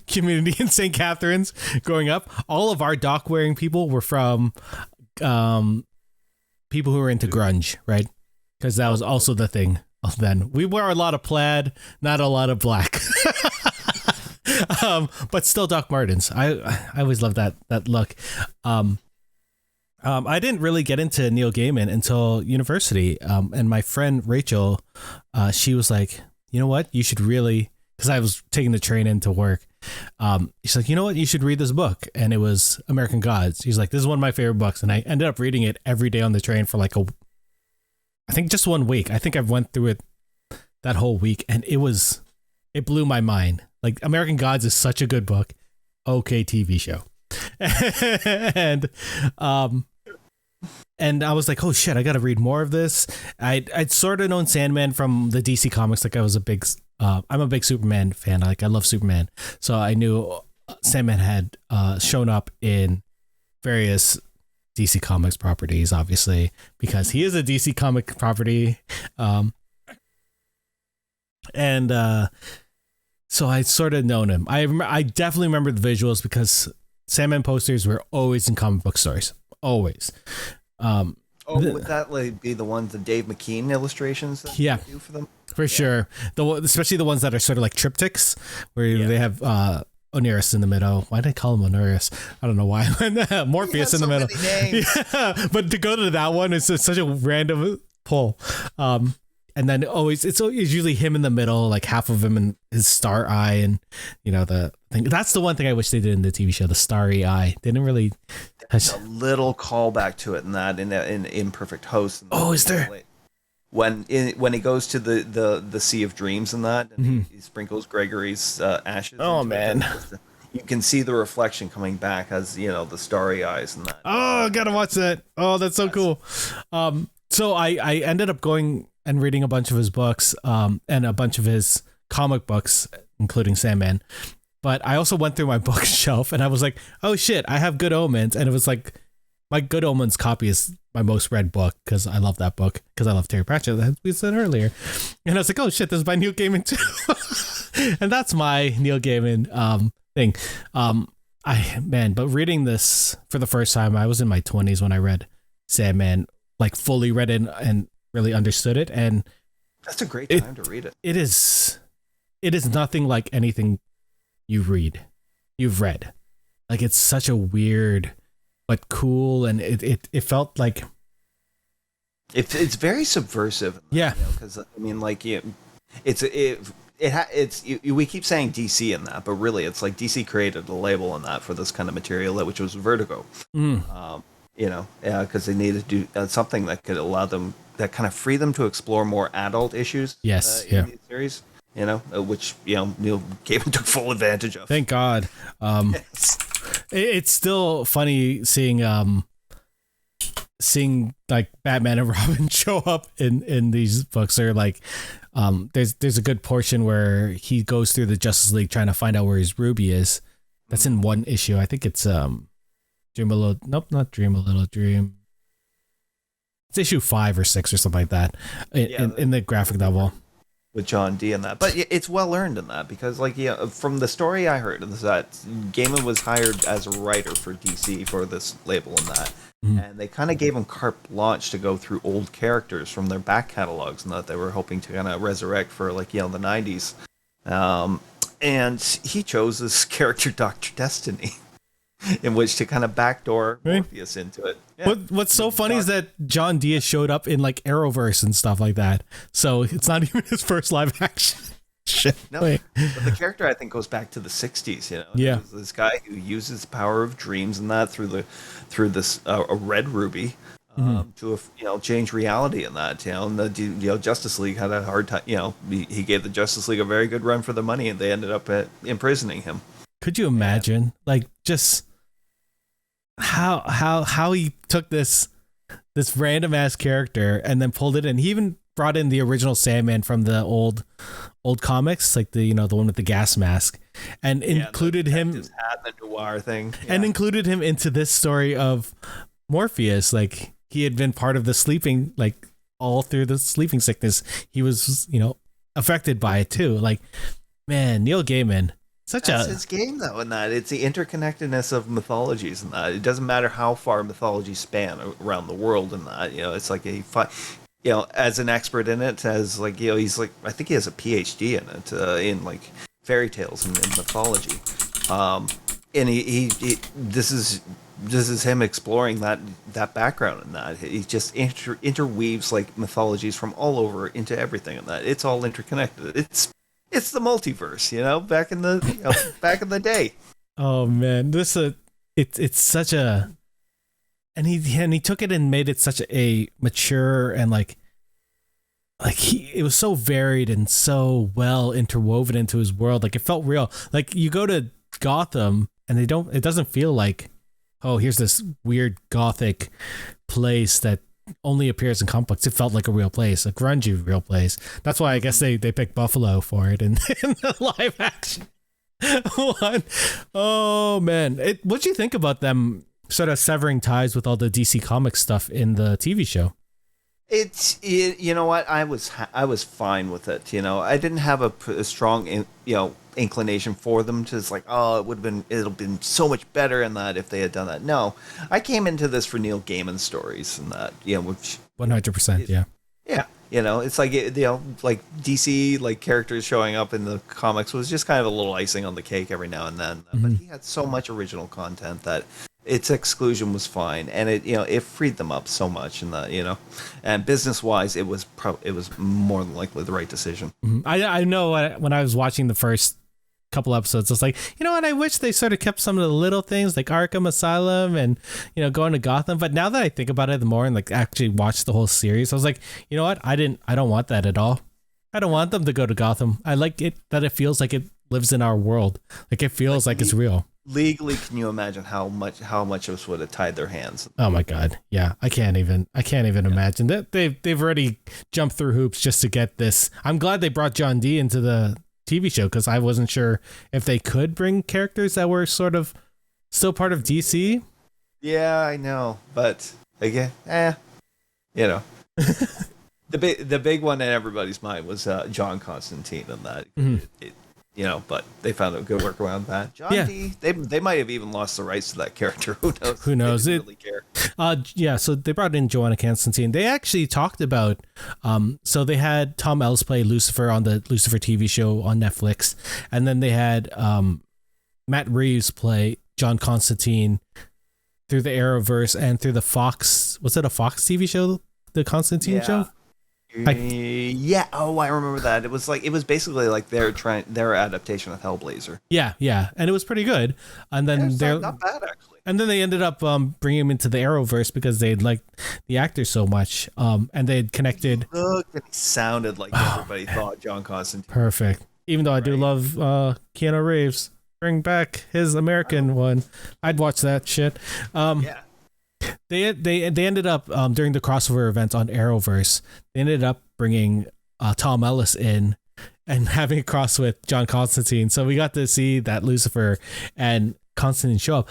S1: community in St. Catharines growing up. All of our dock wearing people were from people who were into grunge, right? Because that was also the thing then. We wore a lot of plaid, not a lot of black. But still Doc Martens. I always loved that look. I didn't really get into Neil Gaiman until university. And my friend Rachel, she was like, you know what? You should really, because I was taking the train into work. She's like, you know what? You should read this book. And it was American Gods. She's like, this is one of my favorite books. And I ended up reading it every day on the train for I think just 1 week. I think I went through it that whole week, and it blew my mind. Like, American Gods is such a good book. Okay, TV show. And I was like, oh shit, I got to read more of this. I'd sort of known Sandman from the DC comics. Like, I'm a big Superman fan. Like, I love Superman. So I knew Sandman had shown up in various DC Comics properties, obviously, because he is a DC comic property. So I sort of known him. I definitely remember the visuals because Sandman posters were always in comic book stores. Always.
S2: Would that be the ones, the Dave McKean illustrations that you do for them?
S1: For sure. Especially the ones that are sort of like triptychs, where they have Oneirus in the middle. Why did I call him Oneirus? I don't know why. Morpheus in the middle. Yeah, but to go to that one is such a random pull. And then it's usually him in the middle, like half of him in his star eye, and the thing. That's the one thing I wish they did in the TV show, the starry eye. They didn't really.
S2: There's a little callback to it in that in Imperfect Host.
S1: Is there?
S2: When he goes to the Sea of Dreams and that, and he sprinkles Gregory's ashes.
S1: Oh man,
S2: you can see the reflection coming back as the starry eyes and that.
S1: Oh, I gotta watch that. Oh, that's so cool. So I ended up going and reading a bunch of his books, and a bunch of his comic books, including Sandman. But I also went through my bookshelf and I was like, oh shit, I have Good Omens, and it was like my Good Omens copy is my most read book because I love that book because I love Terry Pratchett, as we said earlier. And I was like, oh shit, this is by Neil Gaiman too. And that's my Neil Gaiman thing. But reading this for the first time, I was in my 20s when I read Sandman, like fully read it and really understood it. And
S2: that's a great time to read it.
S1: It is nothing like anything you've read. Like, it's such a weird but cool, and it felt like
S2: it's very subversive.
S1: Yeah,
S2: because we keep saying DC in that, but really it's like DC created a label in that for this kind of material, which was Vertigo. Because they needed to do something that could allow them, that kind of free them to explore more adult issues.
S1: Yes,
S2: in the series. Which Neil Gaiman took full advantage of.
S1: Thank God.
S2: Yes.
S1: It's still funny seeing seeing like Batman and Robin show up in these books, or like there's a good portion where he goes through the Justice League trying to find out where his Ruby is. That's in one issue. I think it's Dream a Little. Nope, not Dream a Little Dream. It's issue 5 or 6 or something like that in the graphic novel.
S2: With John D and that, but it's well earned in that, because like from the story I heard is that Gaiman was hired as a writer for DC for this label and that, and they kind of gave him carte blanche to go through old characters from their back catalogs and that they were hoping to kind of resurrect for like the 90s, and he chose this character Dr. Destiny, in which to kind of backdoor Morpheus into it. Yeah.
S1: What's so funny is that John Diaz showed up in like Arrowverse and stuff like that. So it's not even his first live action shit.
S2: No, but the character I think goes back to the 60s.
S1: Yeah,
S2: this guy who uses the power of dreams and that through this a red ruby to change reality in that. And the Justice League had a hard time. He gave the Justice League a very good run for the money, and they ended up imprisoning him.
S1: Could you imagine, like, just how he took this random ass character and then pulled it in? He even brought in the original Sandman from the old comics, like the one with the gas mask, and included him
S2: his hat and the noir thing,
S1: and included him into this story of Morpheus. Like, he had been part of the sleeping, like all through the sleeping sickness, he was affected by it too. Like, man, Neil Gaiman. That's
S2: his game, though, in that it's the interconnectedness of mythologies, and that it doesn't matter how far mythologies span around the world, and that it's like as an expert in it, as like he's like, I think he has a PhD in it, in like fairy tales and mythology, and he this is him exploring that background, and that he just interweaves like mythologies from all over into everything, and that it's all interconnected. It's the multiverse, back in the day.
S1: Oh man, it's such a, and he took it and made it such a mature and like it was so varied and so well interwoven into his world. Like, it felt real. Like, you go to Gotham and it doesn't feel like, oh, here's this weird gothic place that only appears in comic books. It felt like a real place, a grungy real place. That's why I guess they picked Buffalo for it in the live action one. Oh man, what'd you think about them sort of severing ties with all the DC Comics stuff in the TV show?
S2: You know what, I was fine with it. I didn't have a strong inclination for them to, it's like, oh, it'll been so much better in that if they had done that. No, I came into this for Neil Gaiman stories and that, which
S1: 100%, yeah,
S2: it's like like DC like characters showing up in the comics was just kind of a little icing on the cake every now and then. But he had so much original content that its exclusion was fine, and it freed them up so much, and that and business wise, it was more than likely the right decision.
S1: I know when I was watching the first couple episodes, I was like, what, I wish they sort of kept some of the little things like Arkham Asylum and going to Gotham. But now that I think about it more and like actually watch the whole series, I was like, you know what, I don't want that at all. I don't want them to go to Gotham. I like it that it feels like it lives in our world. Like, it feels like it's real.
S2: Legally, can you imagine how much of us would have tied their hands?
S1: Oh my god, yeah, I can't even imagine that they've already jumped through hoops just to get this. I'm glad they brought John D into the TV show, because I wasn't sure if they could bring characters that were sort of still part of DC.
S2: Yeah, I know, but again, the big one in everybody's mind was John Constantine, and that. But they found a good workaround that. John D, they might have even lost the rights to that character. Who knows?
S1: Who knows?
S2: They didn't really
S1: So
S2: care.
S1: they brought in Joanna Constantine. They actually talked about, so they had Tom Ellis play Lucifer on the Lucifer TV show on Netflix, and then they had Matt Reeves play John Constantine through the Arrowverse and through the Fox. Was it a Fox TV show? The Constantine show?
S2: I remember that. It was basically like their adaptation of Hellblazer.
S1: Yeah, and it was pretty good. And then
S2: they're not bad, actually.
S1: And then they ended up bringing him into the Arrowverse because they'd liked the actor so much, and they'd connected.
S2: Look, it sounded like everybody thought John Constantine.
S1: Perfect. Even though I do love Keanu Reeves, bring back his American one. I'd watch that shit. They ended up during the crossover event on Arrowverse. They ended up bringing Tom Ellis in and having a cross with John Constantine. So we got to see that Lucifer and Constantine show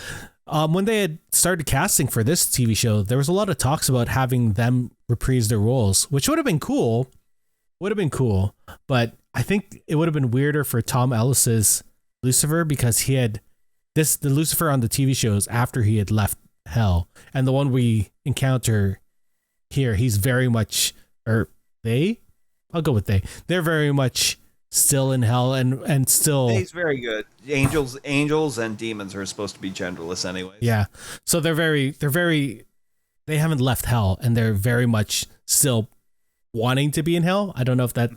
S1: up. When they had started casting for this TV show, there was a lot of talks about having them reprise their roles, which would have been cool. But I think it would have been weirder for Tom Ellis's Lucifer because he had the Lucifer on the TV shows after he had left hell, and the one we encounter here, he's very much, or I'll go with they're very much still in hell and still.
S2: He's very good. Angels and demons are supposed to be genderless anyways.
S1: Yeah, so they haven't left hell, and they're very much still wanting to be in hell. I don't know if I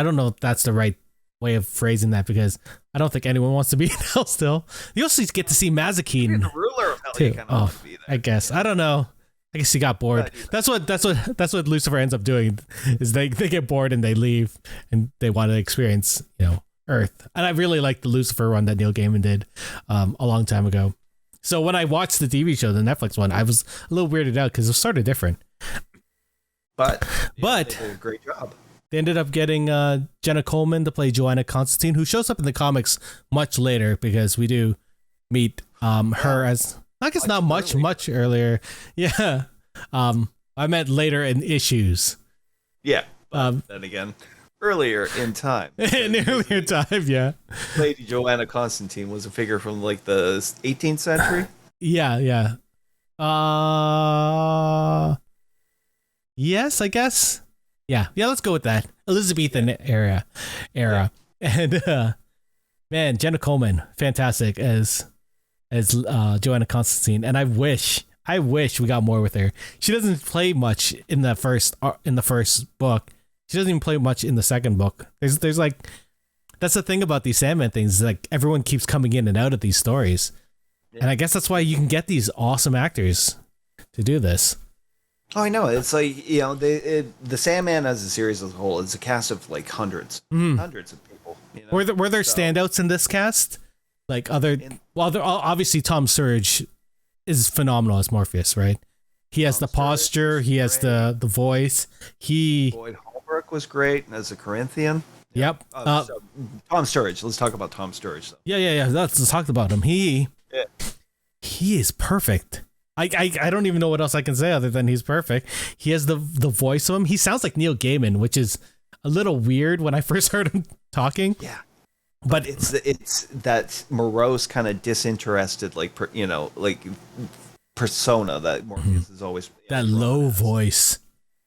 S1: don't know if that's the right way of phrasing that, because I don't think anyone wants to be in hell still. You also get to see Mazikeen.
S2: You're the ruler of hell.
S1: Too.
S2: You kind of want to be there.
S1: I guess. I don't know. I guess he got bored. That's what Lucifer ends up doing, is they get bored and they leave and they want to experience, Earth. And I really like the Lucifer run that Neil Gaiman did a long time ago. So when I watched the TV show, the Netflix one, I was a little weirded out because it was sort of different.
S2: But they did a great job.
S1: They ended up getting Jenna Coleman to play Joanna Constantine, who shows up in the comics much later, because we do meet her as, I guess, not much earlier. Yeah. I meant later in issues.
S2: Yeah. Then again, earlier in time.
S1: In earlier time, yeah.
S2: Lady Joanna Constantine was a figure from like the 18th century.
S1: Yeah. Yes, I guess. Yeah, let's go with that. Elizabethan era. Yeah. And man, Jenna Coleman, fantastic as Joanna Constantine. And I wish we got more with her. She doesn't play much in the first book. She doesn't even play much in the second book. There's like, that's the thing about these Sandman things, like everyone keeps coming in and out of these stories. Yeah. And I guess that's why you can get these awesome actors to do this.
S2: Oh, I know. It's like, the Sandman as a series as a whole is a cast of like hundreds of people.
S1: Were there standouts in this cast? Like obviously Tom Sturridge is phenomenal as Morpheus, right? He has the posture, he has the voice.
S2: Boyd Holbrook was great as a Corinthian.
S1: Yep.
S2: Tom Sturridge. Let's talk about Tom Sturridge. Though.
S1: Yeah. Let's talk about him. He is perfect. I don't even know what else I can say other than he's perfect. He has the voice of him. He sounds like Neil Gaiman, which is a little weird when I first heard him talking.
S2: Yeah. But it's that morose kind of disinterested, like persona that Morpheus is always.
S1: That low voice.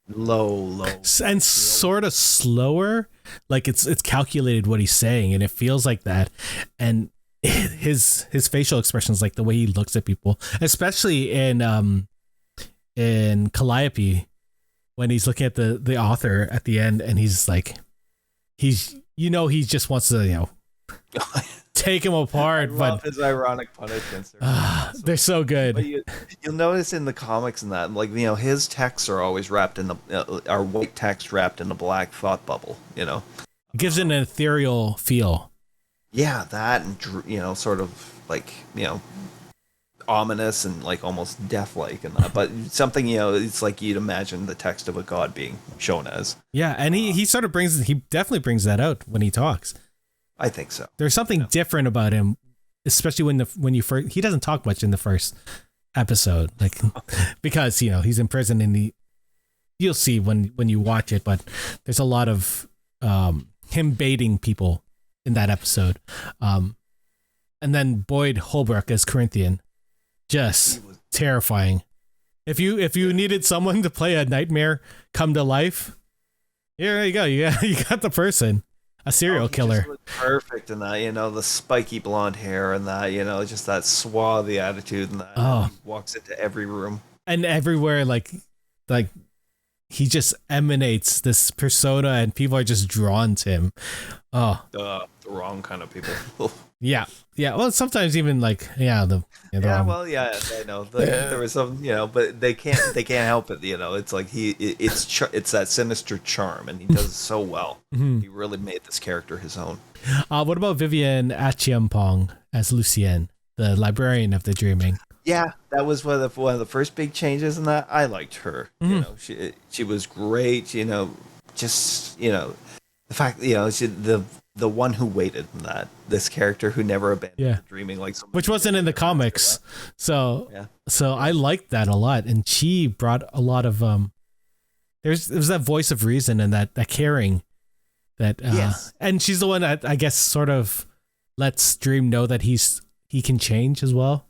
S2: Low.
S1: And sort of slower. Like it's calculated what he's saying, and it feels like that. And his facial expressions, like the way he looks at people, especially in Calliope, when he's looking at the author at the end, and he's like, he just wants to take him apart.
S2: I love his ironic punishments.
S1: They're so good.
S2: But you'll notice in the comics and that, like, his texts are always wrapped in are white text wrapped in a black thought bubble. It
S1: gives it an ethereal feel.
S2: Yeah, that, and sort of like ominous and like almost death-like, and that, but something it's like you'd imagine the text of a god being shown as.
S1: Yeah, and he definitely brings that out when he talks.
S2: I think so.
S1: There's something different about him, especially when you first. He doesn't talk much in the first episode, like because he's in prison, and you'll see when you watch it. But there's a lot of him baiting people in that episode, and then Boyd Holbrook as Corinthian, just terrifying. If you needed someone to play a nightmare come to life, here you go. You got the person. A serial killer.
S2: Just perfect in that, the spiky blonde hair and that, just that swarthy attitude and that.
S1: Oh.
S2: He walks into every room.
S1: And everywhere, like he just emanates this persona, and people are just drawn to him. Oh.
S2: The wrong kind of people.
S1: Yeah. Well, sometimes even like I know.
S2: There was some, but they can't help it. It's like it's that sinister charm, and he does it so well. Mm-hmm. He really made this character his own.
S1: What about Vivian Achiampong as Lucienne, the librarian of the dreaming?
S2: Yeah, that was one of the first big changes in that. I liked her. You know, she was great. You know, just the fact the one who waited in that, this character who never abandoned dreaming, like so
S1: which wasn't in the comics. So I liked that a lot, and she brought a lot of there's that voice of reason and that caring that and she's the one that I guess sort of lets Dream know that he can change as well.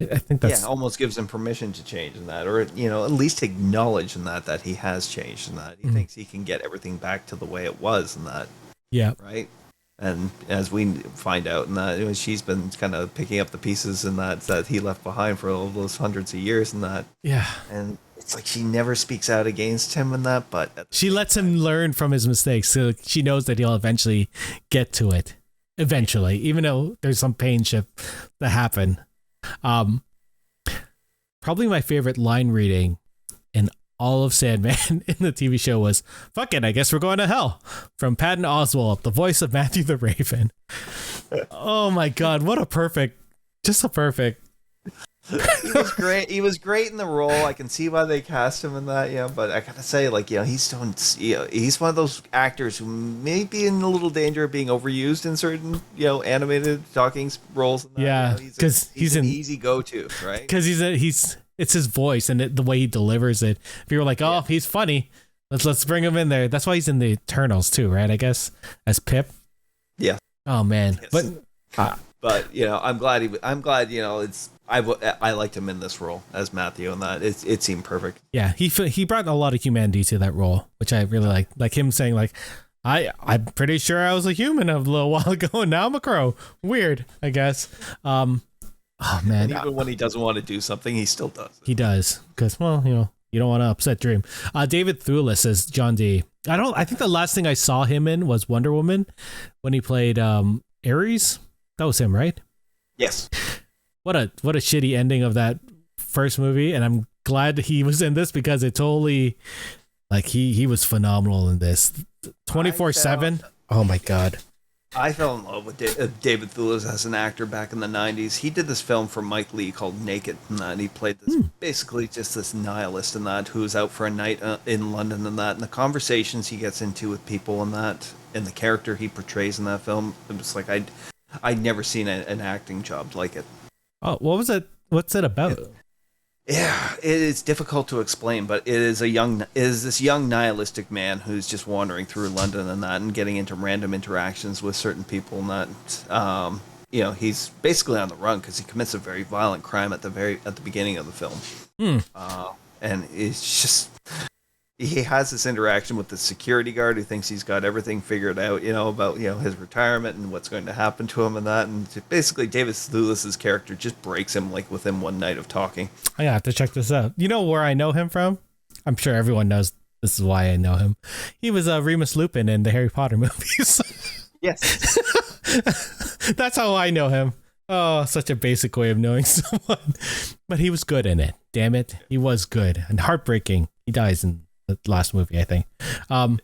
S1: I think that's
S2: almost gives him permission to change in that, or at least acknowledge in that he has changed in that. He thinks he can get everything back to the way it was in that. Yeah. Right. And as we find out in that, she's been kind of picking up the pieces in that he left behind for all those hundreds of years in that.
S1: Yeah.
S2: And it's like she never speaks out against him in that, but
S1: she lets him learn from his mistakes, so she knows that he'll eventually get to it. Eventually, even though there's some pain shift that happen. Probably my favorite line reading in all of Sandman in the TV show was "Fuck it, I guess we're going to hell" from Patton Oswalt, the voice of Matthew the Raven. Oh my God, what a perfect.
S2: He was great. He was great in the role. I can see why they cast him in that, but I gotta say, he's one of those actors who may be in a little danger of being overused in certain, animated talking roles.
S1: Because he's an
S2: easy go-to, right?
S1: Because it's his voice and the way he delivers it. People are like, oh, he's funny. Let's bring him in there. That's why he's in the Eternals too, right? I guess as Pip.
S2: Yeah.
S1: Oh man,
S2: yes. But I'm glad I liked him in this role as Matthew, and that it seemed perfect.
S1: Yeah, he brought a lot of humanity to that role, which I really liked. Like him saying, like, I'm pretty sure I was a human a little while ago, and now I'm a crow. Weird, I guess. Oh man,
S2: and even when he doesn't want to do something, he still does.
S1: He does, because you don't want to upset Dream. David Thewlis as John D. I think the last thing I saw him in was Wonder Woman when he played Ares. That was him, right?
S2: Yes.
S1: What a shitty ending of that first movie, and I'm glad he was in this because it totally, like, he was phenomenal in this. 24/7. Oh my God.
S2: I fell in love with David Thewlis as an actor back in the 90s. He did this film for Mike Leigh called Naked, and he played this basically just this nihilist in that who's out for a night in London and that, and the conversations he gets into with people in that, and the character he portrays in that film, it was like I'd never seen an acting job like it.
S1: Oh, what was it? What's it about?
S2: It is difficult to explain, but it is this young nihilistic man who's just wandering through London and that, and getting into random interactions with certain people and that. He's basically on the run because he commits a very violent crime at the beginning of the film. And it's just. He has this interaction with the security guard who thinks he's got everything figured out, about, his retirement and what's going to happen to him and that. And basically David Thewlis' character just breaks him like within one night of talking.
S1: I have to check this out. You know where I know him from? I'm sure everyone knows this is why I know him. He was Remus Lupin in the Harry Potter movies.
S2: Yes.
S1: That's how I know him. Oh, such a basic way of knowing someone. But he was good in it. Damn it. He was good. And heartbreaking. He dies in the last movie, I think. Oh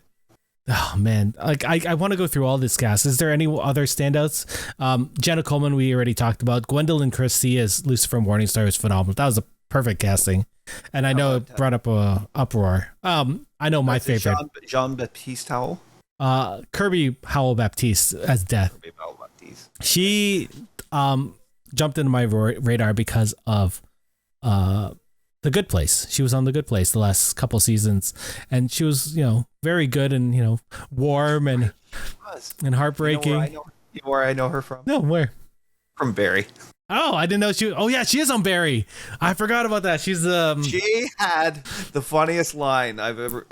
S1: man, like I want to go through all this cast. Is there any other standouts? Jenna Coleman, we already talked about. Gwendolyn Christie as Lucifer Morningstar is phenomenal. That was a perfect casting, and I know it brought up a uproar. I know my favorite,
S2: Jean Baptiste Howell.
S1: Kirby Howell Baptiste as Death.
S2: Kirby Howell Baptiste.
S1: She jumped into my radar because of The Good Place. She was on The Good Place the last couple seasons, and she was, very good and, warm and heartbreaking.
S2: You know where I know her from?
S1: No, where?
S2: From Barry.
S1: Oh, I didn't know she. Oh yeah, she is on Barry. I forgot about that. She's
S2: She had the funniest line I've ever.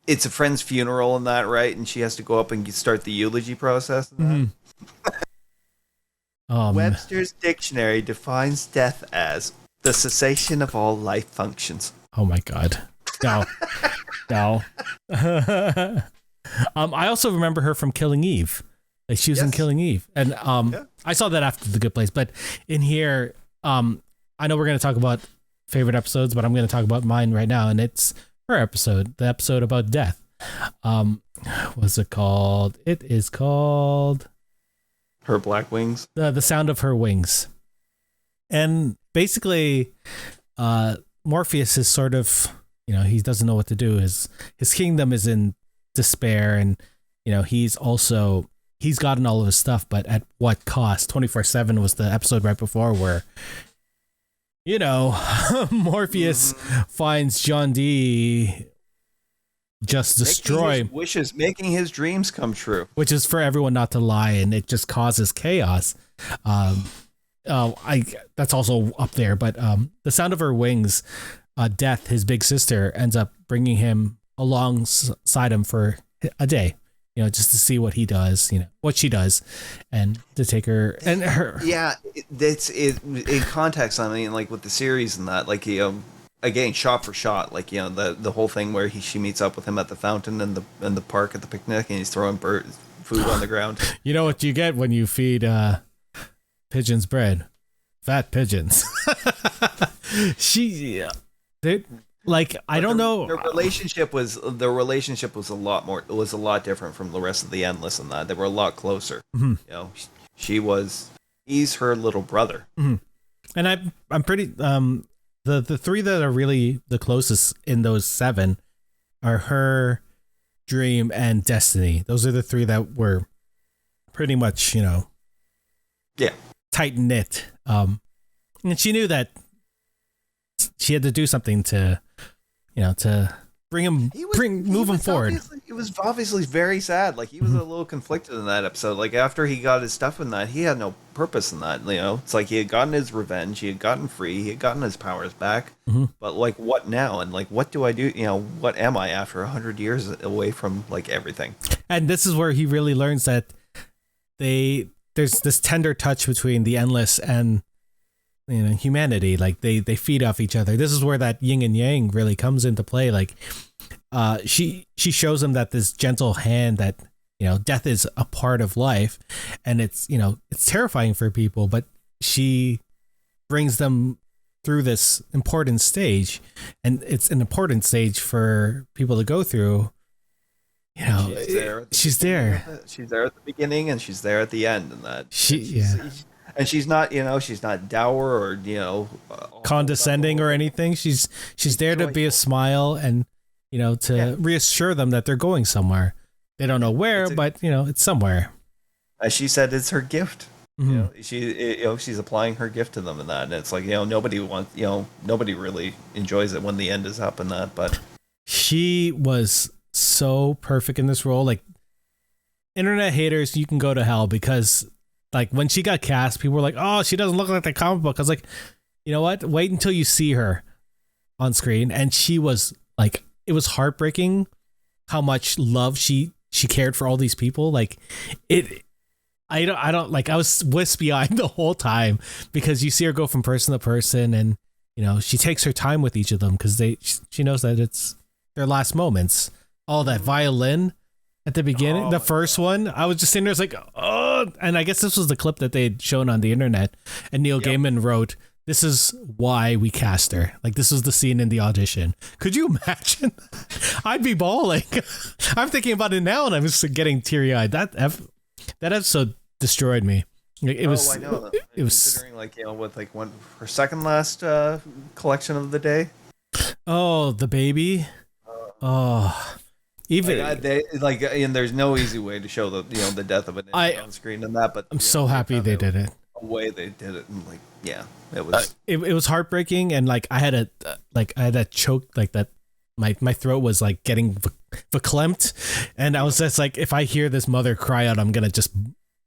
S2: It's a friend's funeral and that, right? And she has to go up and start the eulogy process. And that. Webster's Dictionary defines death as the cessation of all life functions.
S1: Oh my God. No. No. I also remember her from Killing Eve. Like she was in Killing Eve. And I saw that after The Good Place. But in here, I know we're going to talk about favorite episodes, but I'm going to talk about mine right now. And it's her episode, the episode about death. What's it called? It is called...
S2: Her Black Wings?
S1: The Sound of Her Wings. And basically, Morpheus is sort of, he doesn't know what to do. His kingdom is in despair, and he's gotten all of his stuff, but at what cost? 24/7 was the episode right before where Morpheus finds John D just destroy
S2: making his dreams come true,
S1: which is for everyone not to lie, and it just causes chaos. That's also up there, but the sound of her wings, Death, his big sister, ends up bringing him alongside him for a day, just to see what he does, what she does, and to take her and her.
S2: Yeah, that's it. In context, I mean, like with the series and that, like again, shot for shot, like the whole thing where she meets up with him at the fountain and the park at the picnic, and he's throwing food on the ground.
S1: You know what you get when you feed pigeons bread? Fat pigeons. I don't know.
S2: Their relationship was a lot more. It was a lot different from the rest of the Endless in that they were a lot closer.
S1: Mm-hmm.
S2: He's her little brother.
S1: Mm-hmm. And I'm pretty the three that are really the closest in those 7 are her, Dream, and Destiny. Those are the 3 that were pretty much tight knit. And she knew that she had to do something to move him forward.
S2: It was obviously very sad. Like he was a little conflicted in that episode. Like after he got his stuff in that, he had no purpose in that. It's like he had gotten his revenge, he had gotten free, he had gotten his powers back. Mm-hmm. But like, what now? And like, what do I do? What am I after 100 years away from like everything?
S1: And this is where he really learns that there's this tender touch between the Endless and humanity. Like they feed off each other. This is where that yin and yang really comes into play. Like she shows him that this gentle hand, that death is a part of life, and it's terrifying for people, but she brings them through this important stage, and it's an important stage for people to go through. She's there
S2: at the beginning, and she's there at the end, and that and she's not, she's not dour or,
S1: condescending or anything. She's there to be a smile and, to reassure them that they're going somewhere. They don't know where, but it's somewhere.
S2: As she said, it's her gift.
S1: Mm-hmm.
S2: She's applying her gift to them in that, and it's like, nobody really enjoys it when the end is up in that, but
S1: she was so perfect in this role. Like, internet haters, you can go to hell, because like when she got cast, people were like, "Oh, she doesn't look like the comic book." I was like, you know what? Wait until you see her on screen. And she was like, it was heartbreaking how much love she cared for all these people. Like I don't like, I was wispy-eyed the whole time, because you see her go from person to person, and she takes her time with each of them, because she knows that it's their last moments. All that violin at the beginning, the first one, I was just sitting there, like, oh, and I guess this was the clip that they had shown on the internet, and Neil Gaiman wrote, "This is why we cast her. Like, this was the scene in the audition." Could you imagine? I'd be bawling. I'm thinking about it now, and I'm just getting teary-eyed. That episode destroyed me. It was.
S2: I know.
S1: It was
S2: considering with her second last collection of the day.
S1: Oh, the baby. Oh. Even
S2: and there's no easy way to show the death of an infant on screen and that, but
S1: I'm so happy they did it.
S2: The way they did it, and it was
S1: it was heartbreaking, and like I had that choke, like that my throat was like getting verklempt, and I was just like, if I hear this mother cry out, I'm gonna just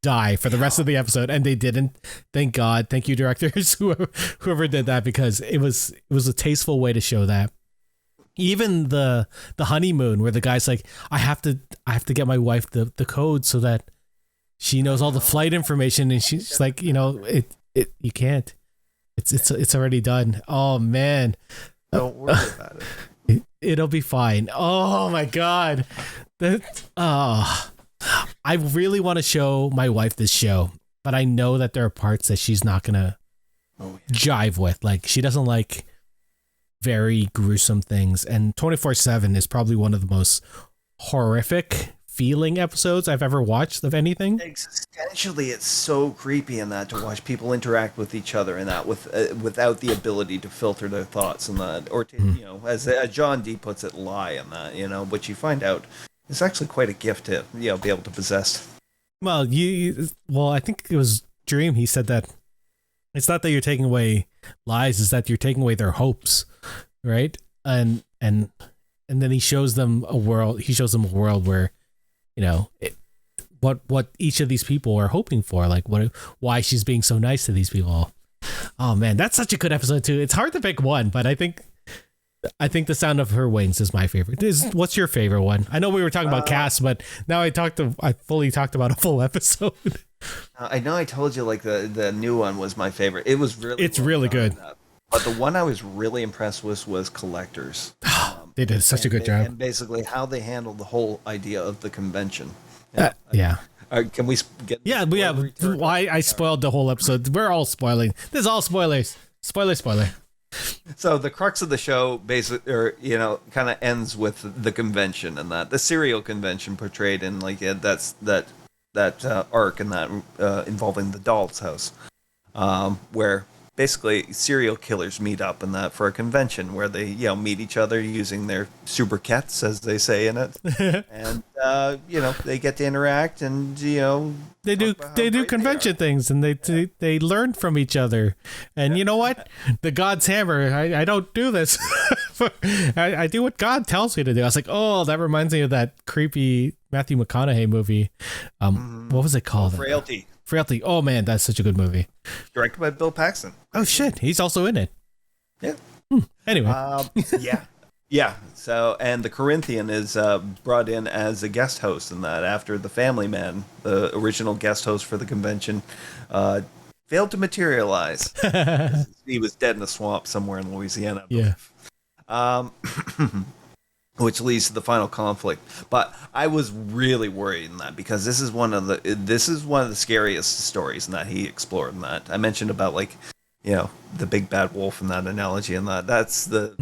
S1: die for the rest of the episode. And they didn't. Thank God. Thank you, directors, whoever did that, because it was a tasteful way to show that. Even the honeymoon, where the guy's like, I have to get my wife the code so that she knows all the flight information, and she's like, you can't. It's already done. Oh man.
S2: Don't worry about it.
S1: It'll be fine. Oh my God. I really want to show my wife this show, but I know that there are parts that she's not gonna jive with. Like, she doesn't like very gruesome things, and 24/7 is probably one of the most horrific feeling episodes I've ever watched of anything.
S2: Existentially, it's so creepy in that to watch people interact with each other and that without the ability to filter their thoughts and that, or to, as John D puts it, lie in that, which you find out is actually quite a gift to, be able to possess.
S1: Well, I think it was Dream. He said that it's not that you're taking away lies, is that you're taking away their hopes, right? And then he shows them a world. He shows them a world where, what each of these people are hoping for, like why she's being so nice to these people. Oh man, that's such a good episode too. It's hard to pick one, but I think The Sound of Her Wings is my favorite. What's your favorite one? I know we were talking about cast, but now I fully talked about a full episode.
S2: I know I told you like the new one was my favorite. It's really
S1: good.
S2: But the one I was really impressed with was Collectors.
S1: They did such a good job.
S2: And basically how they handled the whole idea of the convention.
S1: Yeah.
S2: Can we get?
S1: Yeah. Why I spoiled the whole episode. We're all spoiling. This is all spoilers. Spoiler.
S2: So the crux of the show, basically, kind of ends with the convention and that the serial convention portrayed in like that arc and that involving the doll's house, where basically serial killers meet up in that for a convention where they meet each other using their sobriquets, as they say in it, and they get to interact and
S1: they do convention things and they learn from each other. And you know what, the God's hammer, I don't do this. I do what God tells me to do. I was like, oh, that reminds me of that creepy Matthew McConaughey movie. What was it called? Frailty. Oh man, that's such a good movie.
S2: Directed by Bill Paxton.
S1: Oh shit, he's also in it.
S2: Yeah.
S1: Anyway.
S2: Yeah. So, and the Corinthian is brought in as a guest host in that after the Family Man, the original guest host for the convention, failed to materialize. He was dead in a swamp somewhere in Louisiana.
S1: Yeah.
S2: Which leads to the final conflict. But I was really worried in that because this is one of the scariest stories in that he explored in that. I mentioned about like, the big bad wolf in that analogy and that's the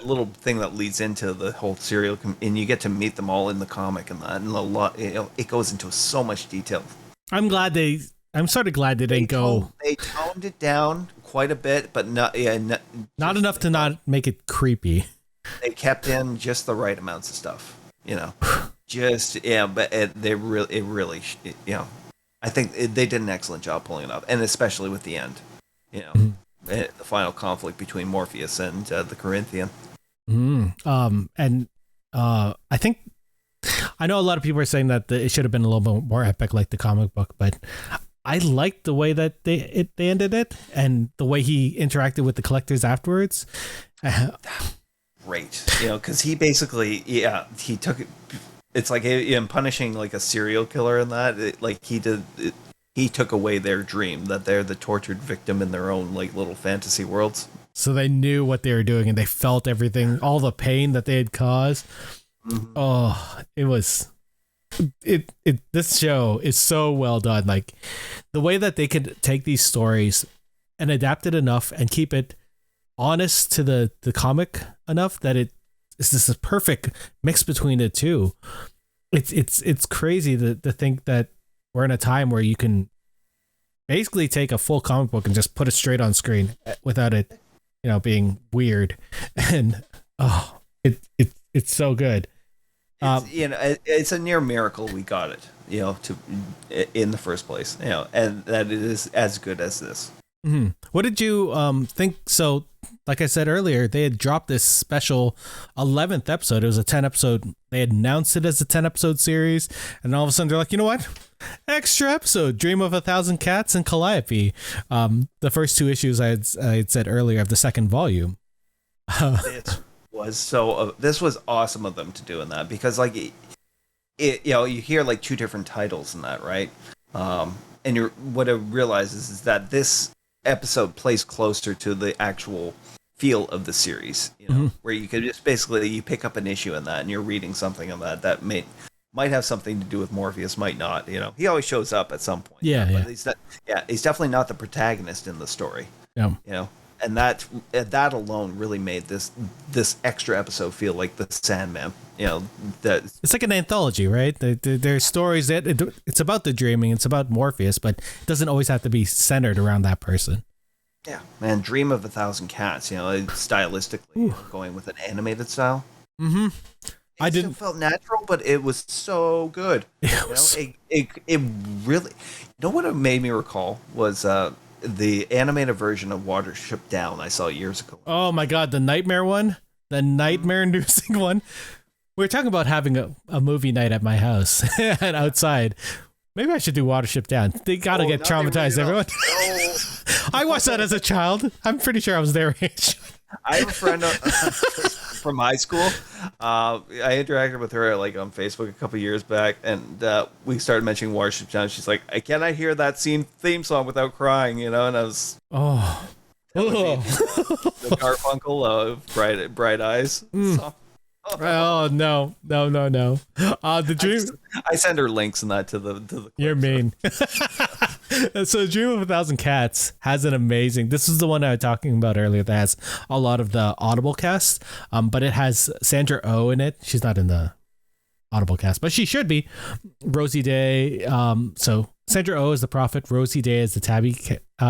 S2: little thing that leads into the whole serial and you get to meet them all in the comic and that and a lot, it goes into so much detail. I'm sort of glad they didn't go. They toned it down quite a bit, but not
S1: enough to not make it creepy.
S2: They kept in just the right amounts of stuff, but it really, I think they did an excellent job pulling it off, and especially with the end, the final conflict between Morpheus and the Corinthian.
S1: I think I know a lot of people are saying that it should have been a little bit more epic, like the comic book, but I liked the way that they ended it and the way he interacted with the collectors afterwards.
S2: Great, because he basically, he took it. It's like in punishing like a serial killer in that, he took away their dream that they're the tortured victim in their own like little fantasy worlds. So
S1: they knew what they were doing and they felt everything, all the pain that they had caused. Mm-hmm. Oh, this show is so well done. Like the way that they could take these stories and adapt it enough and keep it honest to the comic enough that it's this perfect mix between the two. It's crazy to think that we're in a time where you can basically take a full comic book and just put it straight on screen without it, being weird. And it's so good.
S2: It's a near miracle we got it, in the first place, and that it is as good as this.
S1: Mm-hmm. What did you think? So, like I said earlier, they had dropped this special 11th episode. It was a 10 episode. They had announced it as a 10 episode series, and all of a sudden they're like, you know what? Extra episode, Dream of 1,000 Cats and Calliope. The first two issues I had said earlier of the second volume.
S2: This was awesome of them to do in that because like you hear like two different titles in that, right? And what I realize is that this episode plays closer to the actual feel of the series, where you could just basically you pick up an issue in that and you're reading something in that might have something to do with Morpheus, might not. He always shows up at some point.
S1: Yeah.
S2: But he's definitely not the protagonist in the story.
S1: Yeah.
S2: and that alone really made this extra episode feel like the Sandman. You know, that
S1: It's like an anthology, right? There's stories that it's about the dreaming, it's about Morpheus, but it doesn't always have to be centered around that person.
S2: yeah, man, Dream of a Thousand Cats. You know, stylistically going with an animated style.
S1: Mm-hmm. I
S2: Still
S1: didn't.
S2: felt natural, but it was so good. It really. You know what it made me recall was the animated version of Watership Down I saw years ago.
S1: Oh my god, the nightmare one, the nightmare-inducing one. We were talking about having a movie night at my house and outside. Maybe I should do Watership Down. They gotta get traumatized, everyone. I watched that as a child. I'm pretty sure I was their age.
S2: I have a friend from high school. I interacted with her like on Facebook a couple years back, and we started mentioning Watership Down. She's like, "I cannot hear that theme song without crying," you know. And I was, the Garfunkel of Bright Eyes song.
S1: Oh no. The dream.
S2: I send her links and that to the.
S1: You're mean. So Dream of a Thousand Cats has an amazing. This is the one I was talking about earlier that has a lot of the Audible cast. But it has Sandra Oh in it. She's not in the Audible cast, but she should be. Rosie Day. So Sandra Oh is the Prophet. Rosie Day is the Tabby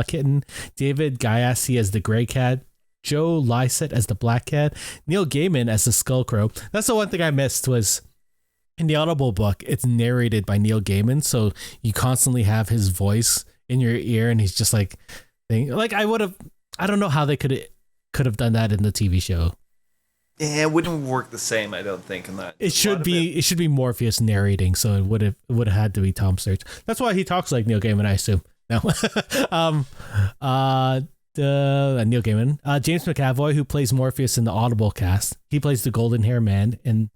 S1: kitten. David Gaiassi as the Gray Cat. Joe Lycett as the Black Cat, Neil Gaiman as the Skullcrow. That's the one thing I missed was in the Audible book, it's narrated by Neil Gaiman, so you constantly have his voice in your ear, and he's just like, I don't know how they could have done that in the TV show.
S2: Yeah, it wouldn't work the same, I don't think. In that,
S1: it should be Morpheus narrating, so it would have had to be Tom Sturridge. That's why he talks like Neil Gaiman, I assume. No, Neil Gaiman, James McAvoy, who plays Morpheus in the Audible cast. He plays the golden hair man in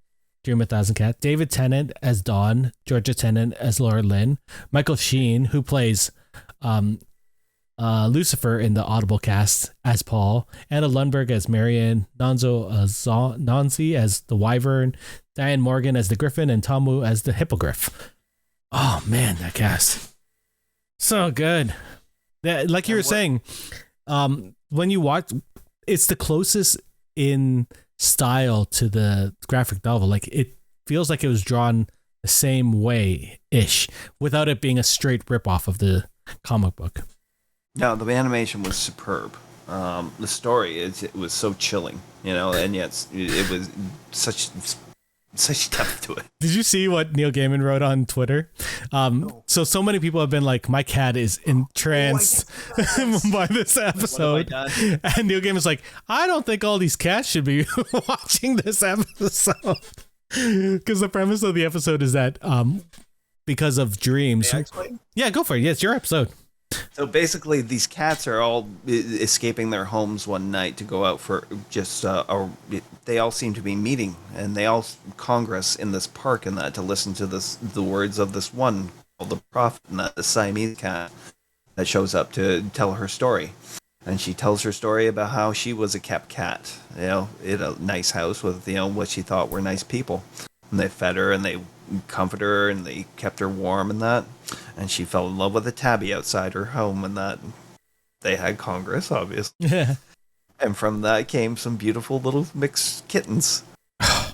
S1: Dream of a Thousand Cats. David Tennant as Dawn, Georgia Tennant as Laura Lynn, Michael Sheen, who plays Lucifer in the Audible cast as Paul, Anna Lundberg as Marianne, Nanzi as the Wyvern, Diane Morgan as the Griffin, and Tom Wu as the Hippogriff. Oh man, that cast, so good. Like you were saying. When you watch, it's the closest in style to the graphic novel. Like it feels like it was drawn the same way ish, without it being a straight ripoff of the comic book.
S2: No, the animation was superb. The story it was so chilling, you know, and yet it was such depth to it.
S1: Did you see what Neil Gaiman wrote on Twitter?
S2: No.
S1: So many people have been like, my cat is entranced by this episode. And Neil Gaiman's like, I don't think all these cats should be watching this episode. Because the premise of the episode is that because of dreams. Yeah, go for it. Yeah, it's your episode.
S2: So basically, these cats are all escaping their homes one night to go out for just. They all seem to be meeting, and they all congress in this park and that to listen to the words of this one called the Prophet, and that the Siamese cat that shows up to tell her story. And she tells her story about how she was a kept cat, you know, in a nice house with, you know, what she thought were nice people. And they fed her and they comforted her and they kept her warm and that. And she fell in love with a tabby outside her home and that. They had Congress, obviously.
S1: Yeah.
S2: And from that came some beautiful little mixed kittens.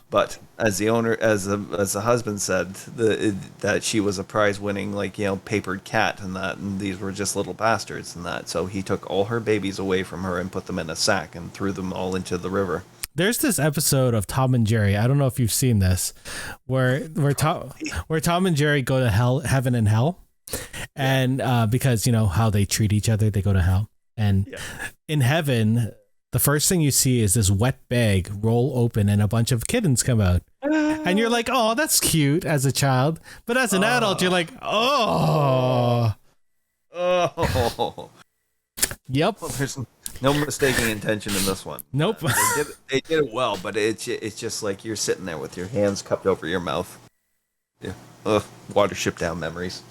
S2: But as the owner, as the husband said, that she was a prize-winning, like, you know, papered cat and that, and these were just little bastards and that. So he took all her babies away from her and put them in a sack and threw them all into the river.
S1: There's this episode of Tom and Jerry. I don't know if you've seen this, where Tom and Jerry go to heaven and hell, and because you know how they treat each other, they go to hell. And in heaven, the first thing you see is this wet bag roll open and a bunch of kittens come out. And you're like, oh, that's cute as a child. But as an adult, you're like, oh. Yep.
S2: Well, there's no mistaking intention in this one.
S1: Nope.
S2: They did it well, but it's just like you're sitting there with your hands cupped over your mouth. Yeah. Watership Down memories.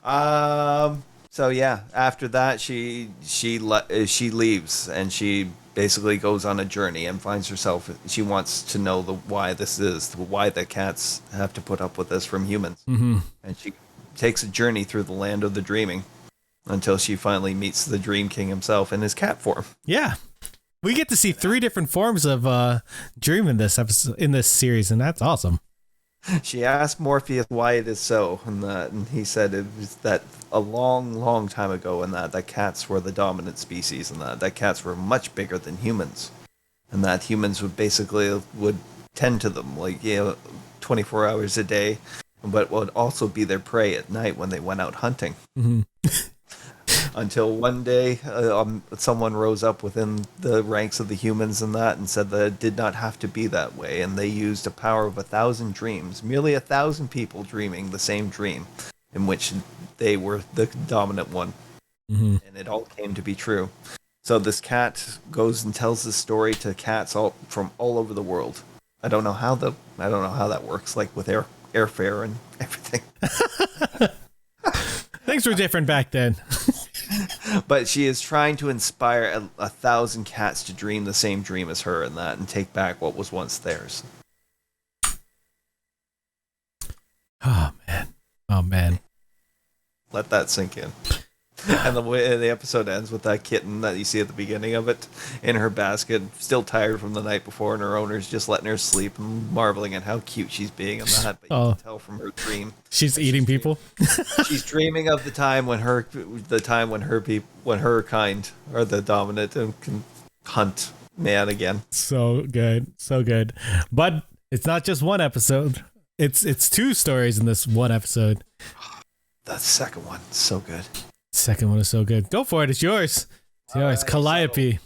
S2: So yeah, after that she leaves and she basically goes on a journey and finds herself. She wants to know why this is, why the cats have to put up with this from humans. Mm-hmm. And she takes a journey through the land of the dreaming. until she finally meets the Dream King himself in his cat form.
S1: Yeah. We get to see 3 different forms of Dream in this episode, in this series, and that's awesome.
S2: She asked Morpheus why it is so, and he said it was that a long, long time ago, and that cats were the dominant species, and that cats were much bigger than humans, and that humans would tend to them 24 hours a day, but would also be their prey at night when they went out hunting.
S1: Mm-hmm.
S2: Until one day, someone rose up within the ranks of the humans and said that it did not have to be that way, and they used a power of 1,000 dreams, merely 1,000 people dreaming the same dream, in which they were the dominant one, and it all came to be true. So this cat goes and tells this story to cats from all over the world. I don't know how that works, like with airfare and everything.
S1: Things were different back then.
S2: But she is trying to inspire 1,000 cats to dream the same dream as her and take back what was once theirs.
S1: Oh man.
S2: Let that sink in. And the way the episode ends with that kitten that you see at the beginning of it in her basket, still tired from the night before, and her owner's just letting her sleep and marveling at how cute she's being and that. But you can tell from her dream
S1: she's eating people.
S2: She's dreaming of the time when her kind are the dominant and can hunt man again.
S1: So good. But it's not just one episode. It's 2 stories in this one episode.
S2: That second one, so good.
S1: Second one is so good. Go for it. It's yours. It's yours. Calliope.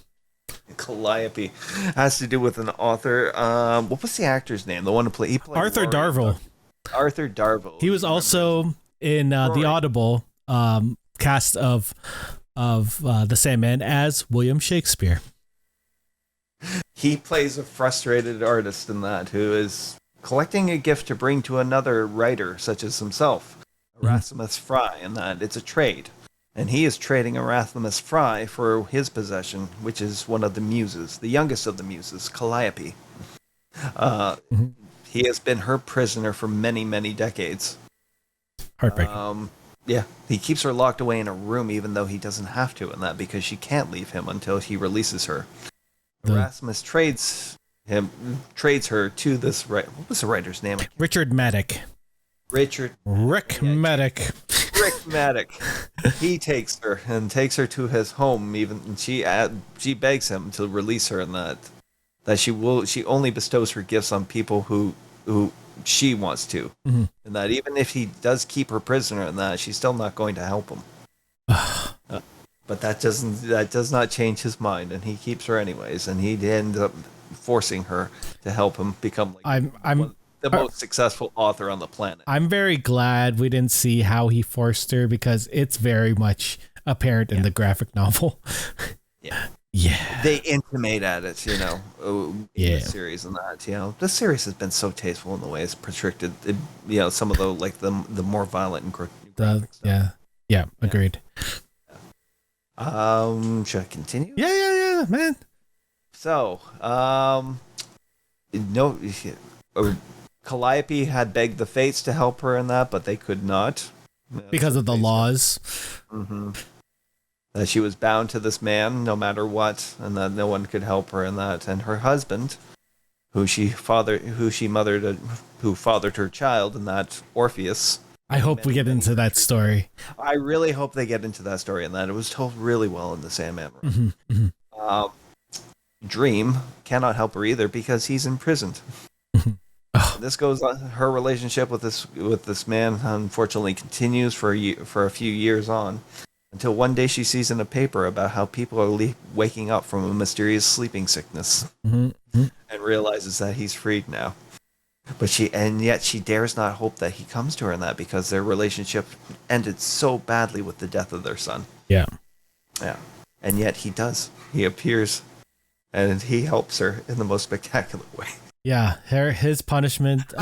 S2: Calliope has to do with an author. What was the actor's name? The one who played
S1: Arthur Darvill.
S2: Arthur Darvill.
S1: He was also in the Audible cast of the Sandman as William Shakespeare.
S2: He plays a frustrated artist in that who is collecting a gift to bring to another writer such as himself, Erasmus Fry, and that it's a trade. And he is trading Erasmus Fry for his possession, which is one of the muses, the youngest of the muses, Calliope. He has been her prisoner for many, many decades.
S1: Heartbreaking.
S2: Yeah, he keeps her locked away in a room even though he doesn't have to, and that because she can't leave him until he releases her. Erasmus trades her to this what was the writer's name?
S1: Richard Maddock.
S2: Rick
S1: Maddock.
S2: Rick Maddock. He takes her to his home. Even she begs him to release her, and that she only bestows her gifts on people who she wants to, and that even if he does keep her prisoner, and that she's still not going to help him. But that does not change his mind, and he keeps her anyways, and he ends up forcing her to help him become the most successful author on the planet.
S1: I'm very glad we didn't see how he forced her, because it's very much apparent in the graphic novel. Yeah.
S2: They intimate at it, in the series and that, The series has been so tasteful in the way it's portrayed, some of the more violent and graphic stuff.
S1: Yeah, agreed.
S2: Should I continue?
S1: Yeah, man.
S2: So, Calliope had begged the Fates to help her in that, but they could not.
S1: Because of the laws.
S2: That she was bound to this man no matter what, and that no one could help her in that. And her husband, who fathered her child, and that Orpheus.
S1: I hope we get into that story.
S2: I really hope they get into that story, and that it was told really well in the Sandman. Dream cannot help her either because he's imprisoned. This goes on. Her relationship with this man unfortunately continues for a few years on, until one day she sees in a paper about how people are waking up from a mysterious sleeping sickness, and realizes that he's freed now. But yet she dares not hope that he comes to her in that, because their relationship ended so badly with the death of their son. Yeah. And yet he does. He appears, and he helps her in the most spectacular way.
S1: Yeah, his punishment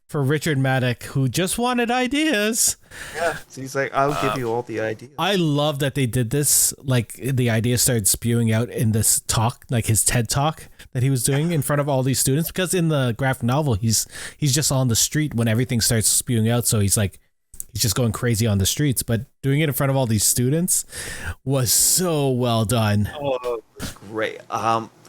S1: for Richard Maddock, who just wanted ideas.
S2: Yeah, so he's like, I'll give you all the ideas.
S1: I love that they did this. Like, the ideas started spewing out in this talk, like his TED talk that he was doing in front of all these students. Because in the graphic novel, he's just on the street when everything starts spewing out. So he's he's just going crazy on the streets. But doing it in front of all these students was so well done.
S2: Oh, it was great.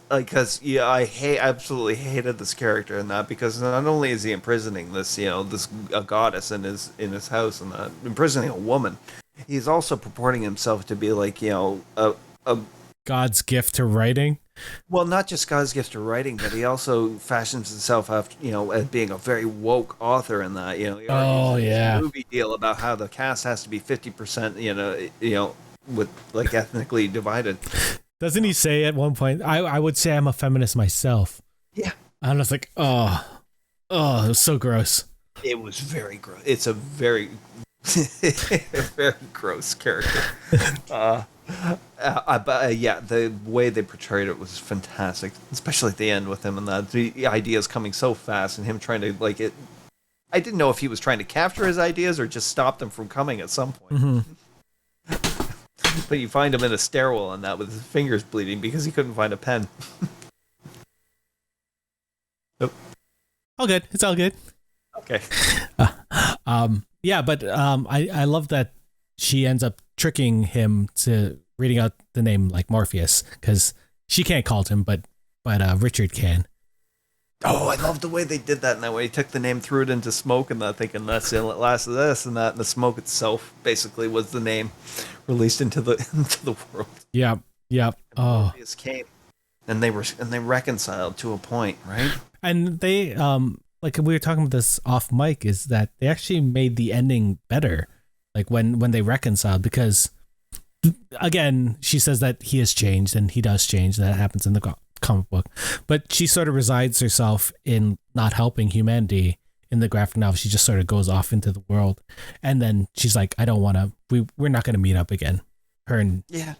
S2: Because absolutely hated this character in that, because not only is he imprisoning this, this a goddess in his house, and imprisoning a woman, he's also purporting himself to be like, a
S1: God's gift to writing.
S2: Well, not just God's gift to writing, but he also fashions himself after, as being a very woke author in that,
S1: Oh yeah,
S2: movie deal about how the cast has to be 50%, with like ethnically divided.
S1: Doesn't he say at one point, I would say I'm a feminist myself?
S2: Yeah.
S1: And I was like, it was so gross.
S2: It was very gross. It's a very, very gross character. Yeah, the way they portrayed it was fantastic, especially at the end with him and the ideas coming so fast and him trying to like it. I didn't know if he was trying to capture his ideas or just stop them from coming at some point.
S1: Mm-hmm.
S2: But you find him in a stairwell and that with his fingers bleeding because he couldn't find a pen. Nope.
S1: All good. It's all good.
S2: Okay.
S1: Yeah, but I love that she ends up tricking him to reading out the name like Morpheus, because she can't call him, but Richard can.
S2: Oh, I love the way they did that in that way. He took the name, threw it into smoke, and that thinking that's the last of this and that, and the smoke itself basically was the name released into the world.
S1: Yeah. Oh,
S2: Morpheus came, and they reconciled to a point, right?
S1: And they like we were talking about this off mic, is that they actually made the ending better, like when they reconciled, because again she says that he has changed, and he does change. That happens in the comic book, but she sort of resides herself in not helping humanity in the graphic novel. She just sort of goes off into the world, and then she's like, I don't want to. We're not going to meet up again. Her and
S2: yeah,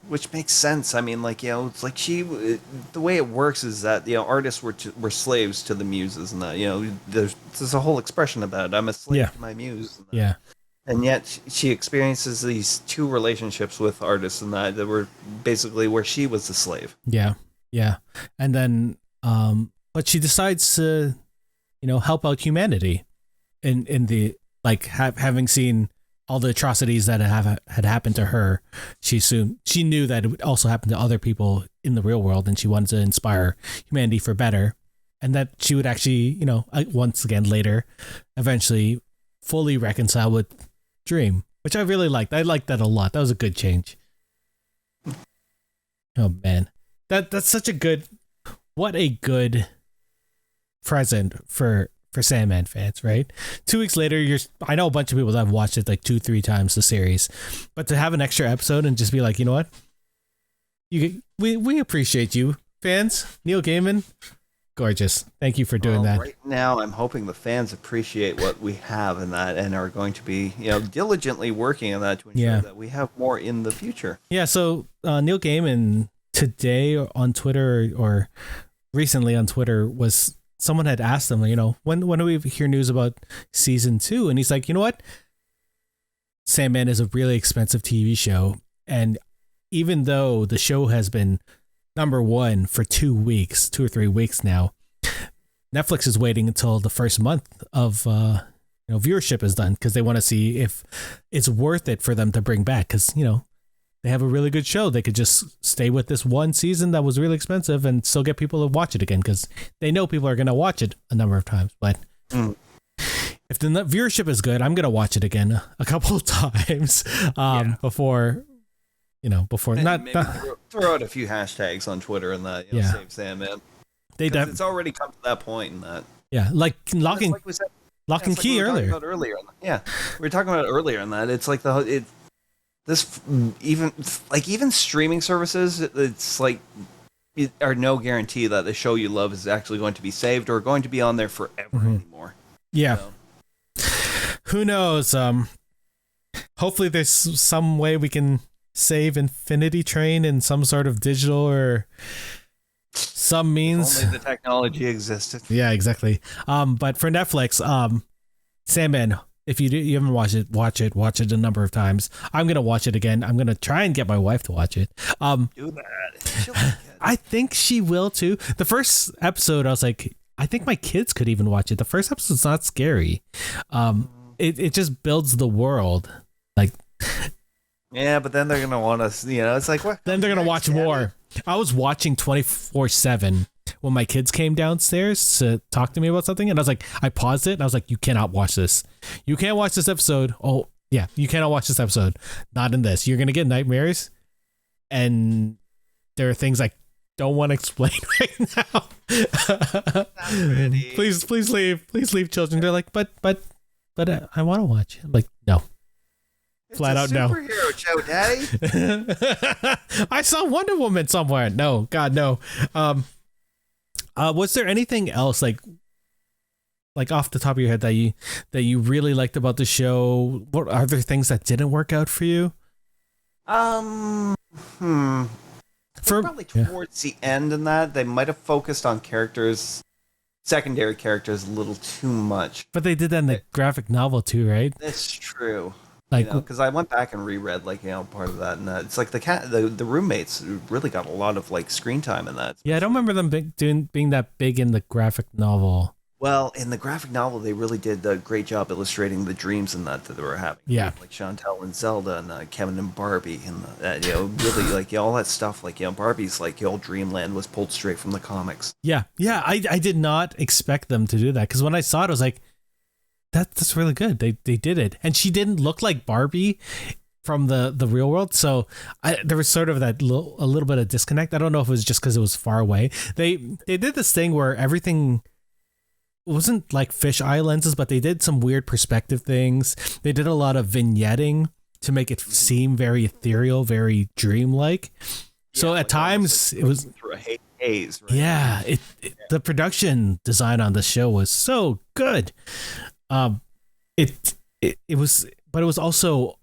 S2: which makes sense. I mean, like, it's like the way it works is that artists were slaves to the muses, and that there's a whole expression about it. I'm a slave to my muse.
S1: Yeah.
S2: And yet she experiences these two relationships with artists, and that were basically where she was the slave.
S1: Yeah. And then, but she decides to, help out humanity in the, like, having seen all the atrocities that had happened to her. She knew that it would also happen to other people in the real world, and she wanted to inspire humanity for better, and that she would actually, once again later, eventually fully reconcile with Dream, which I really liked. I liked that a lot. That was a good change. Oh man, that's such a good. What a good present for Sandman fans, right? 2 weeks later, I know a bunch of people that have watched it like 2-3 times the series, but to have an extra episode and just be like, you know what, we appreciate you, fans. Neil Gaiman, gorgeous. Thank you for doing that.
S2: Right now, I'm hoping the fans appreciate what we have in that and are going to be, diligently working on that to ensure that we have more in the future.
S1: Yeah. So Neil Gaiman today on Twitter, or recently on Twitter, was someone had asked him, when do we hear news about season 2? And he's like, you know what? Sandman is a really expensive TV show, and even though the show has been number 1 for 2 or 3 weeks now, Netflix is waiting until the first month of viewership is done, because they want to see if it's worth it for them to bring back, because they have a really good show. They could just stay with this one season that was really expensive and still get people to watch it again, because they know people are going to watch it a number of times. But if the viewership is good, I'm going to watch it again a couple of times before. Before
S2: throw out a few hashtags on Twitter and that, save Sandman. It's already come to that point in that.
S1: Yeah, like Lock and Key earlier.
S2: Yeah, we were talking about it earlier in that. It's like even streaming services, it's like are no guarantee that the show you love is actually going to be saved or going to be on there forever anymore.
S1: Yeah. Who knows? Hopefully there's some way we can save Infinity Train in some sort of digital or some means.
S2: If only the technology existed.
S1: Yeah, exactly. But for Netflix, Sandman, if you haven't watched it, watch it a number of times. I'm gonna watch it again. I'm gonna try and get my wife to watch it.
S2: Do that. She'll like it.
S1: I think she will too. The first episode, I was like, I think my kids could even watch it. The first episode's not scary. it just builds the world. Like,
S2: yeah, but then they're gonna want us. It's like what?
S1: then they're gonna watch more. I was watching 24/7 when my kids came downstairs to talk to me about something, and I was like, I paused it, and I was like, you cannot watch this. You can't watch this episode. Oh yeah, you cannot watch this episode. Not in this. You're gonna get nightmares, and there are things I don't want to explain right now. Please leave, children. They're like, but I want to watch. I'm like, no. Flat out no.
S2: Superhero show, Daddy.
S1: I saw Wonder Woman somewhere. No, God, no. Was there anything else like off the top of your head that you really liked about the show? What are there things that didn't work out for you?
S2: Probably towards the end in that they might have focused on secondary characters a little too much.
S1: But they did that in the graphic novel too, right?
S2: That's true.
S1: Like,
S2: because I went back and reread part of that, and it's like the roommates really got a lot of screen time in that.
S1: Yeah, I don't remember them being that big in the graphic novel.
S2: Well, in the graphic novel, they really did a great job illustrating the dreams in that they were having.
S1: Yeah,
S2: like Chantal and Zelda, and Kevin and Barbie, and really all that stuff. Barbie's Dreamland was pulled straight from the comics.
S1: Yeah. I did not expect them to do that, because when I saw it, I was like, that's really good. They did it, and she didn't look like Barbie from the real world, so there was sort of a little bit of disconnect. I don't know if it was just because it was far away. They did this thing where everything wasn't like fisheye lenses, but they did some weird perspective things. They did a lot of vignetting to make it seem very ethereal, very dreamlike. So at times it was
S2: through a haze. Right?
S1: Yeah, the production design on the show was so good. It was, but it was also,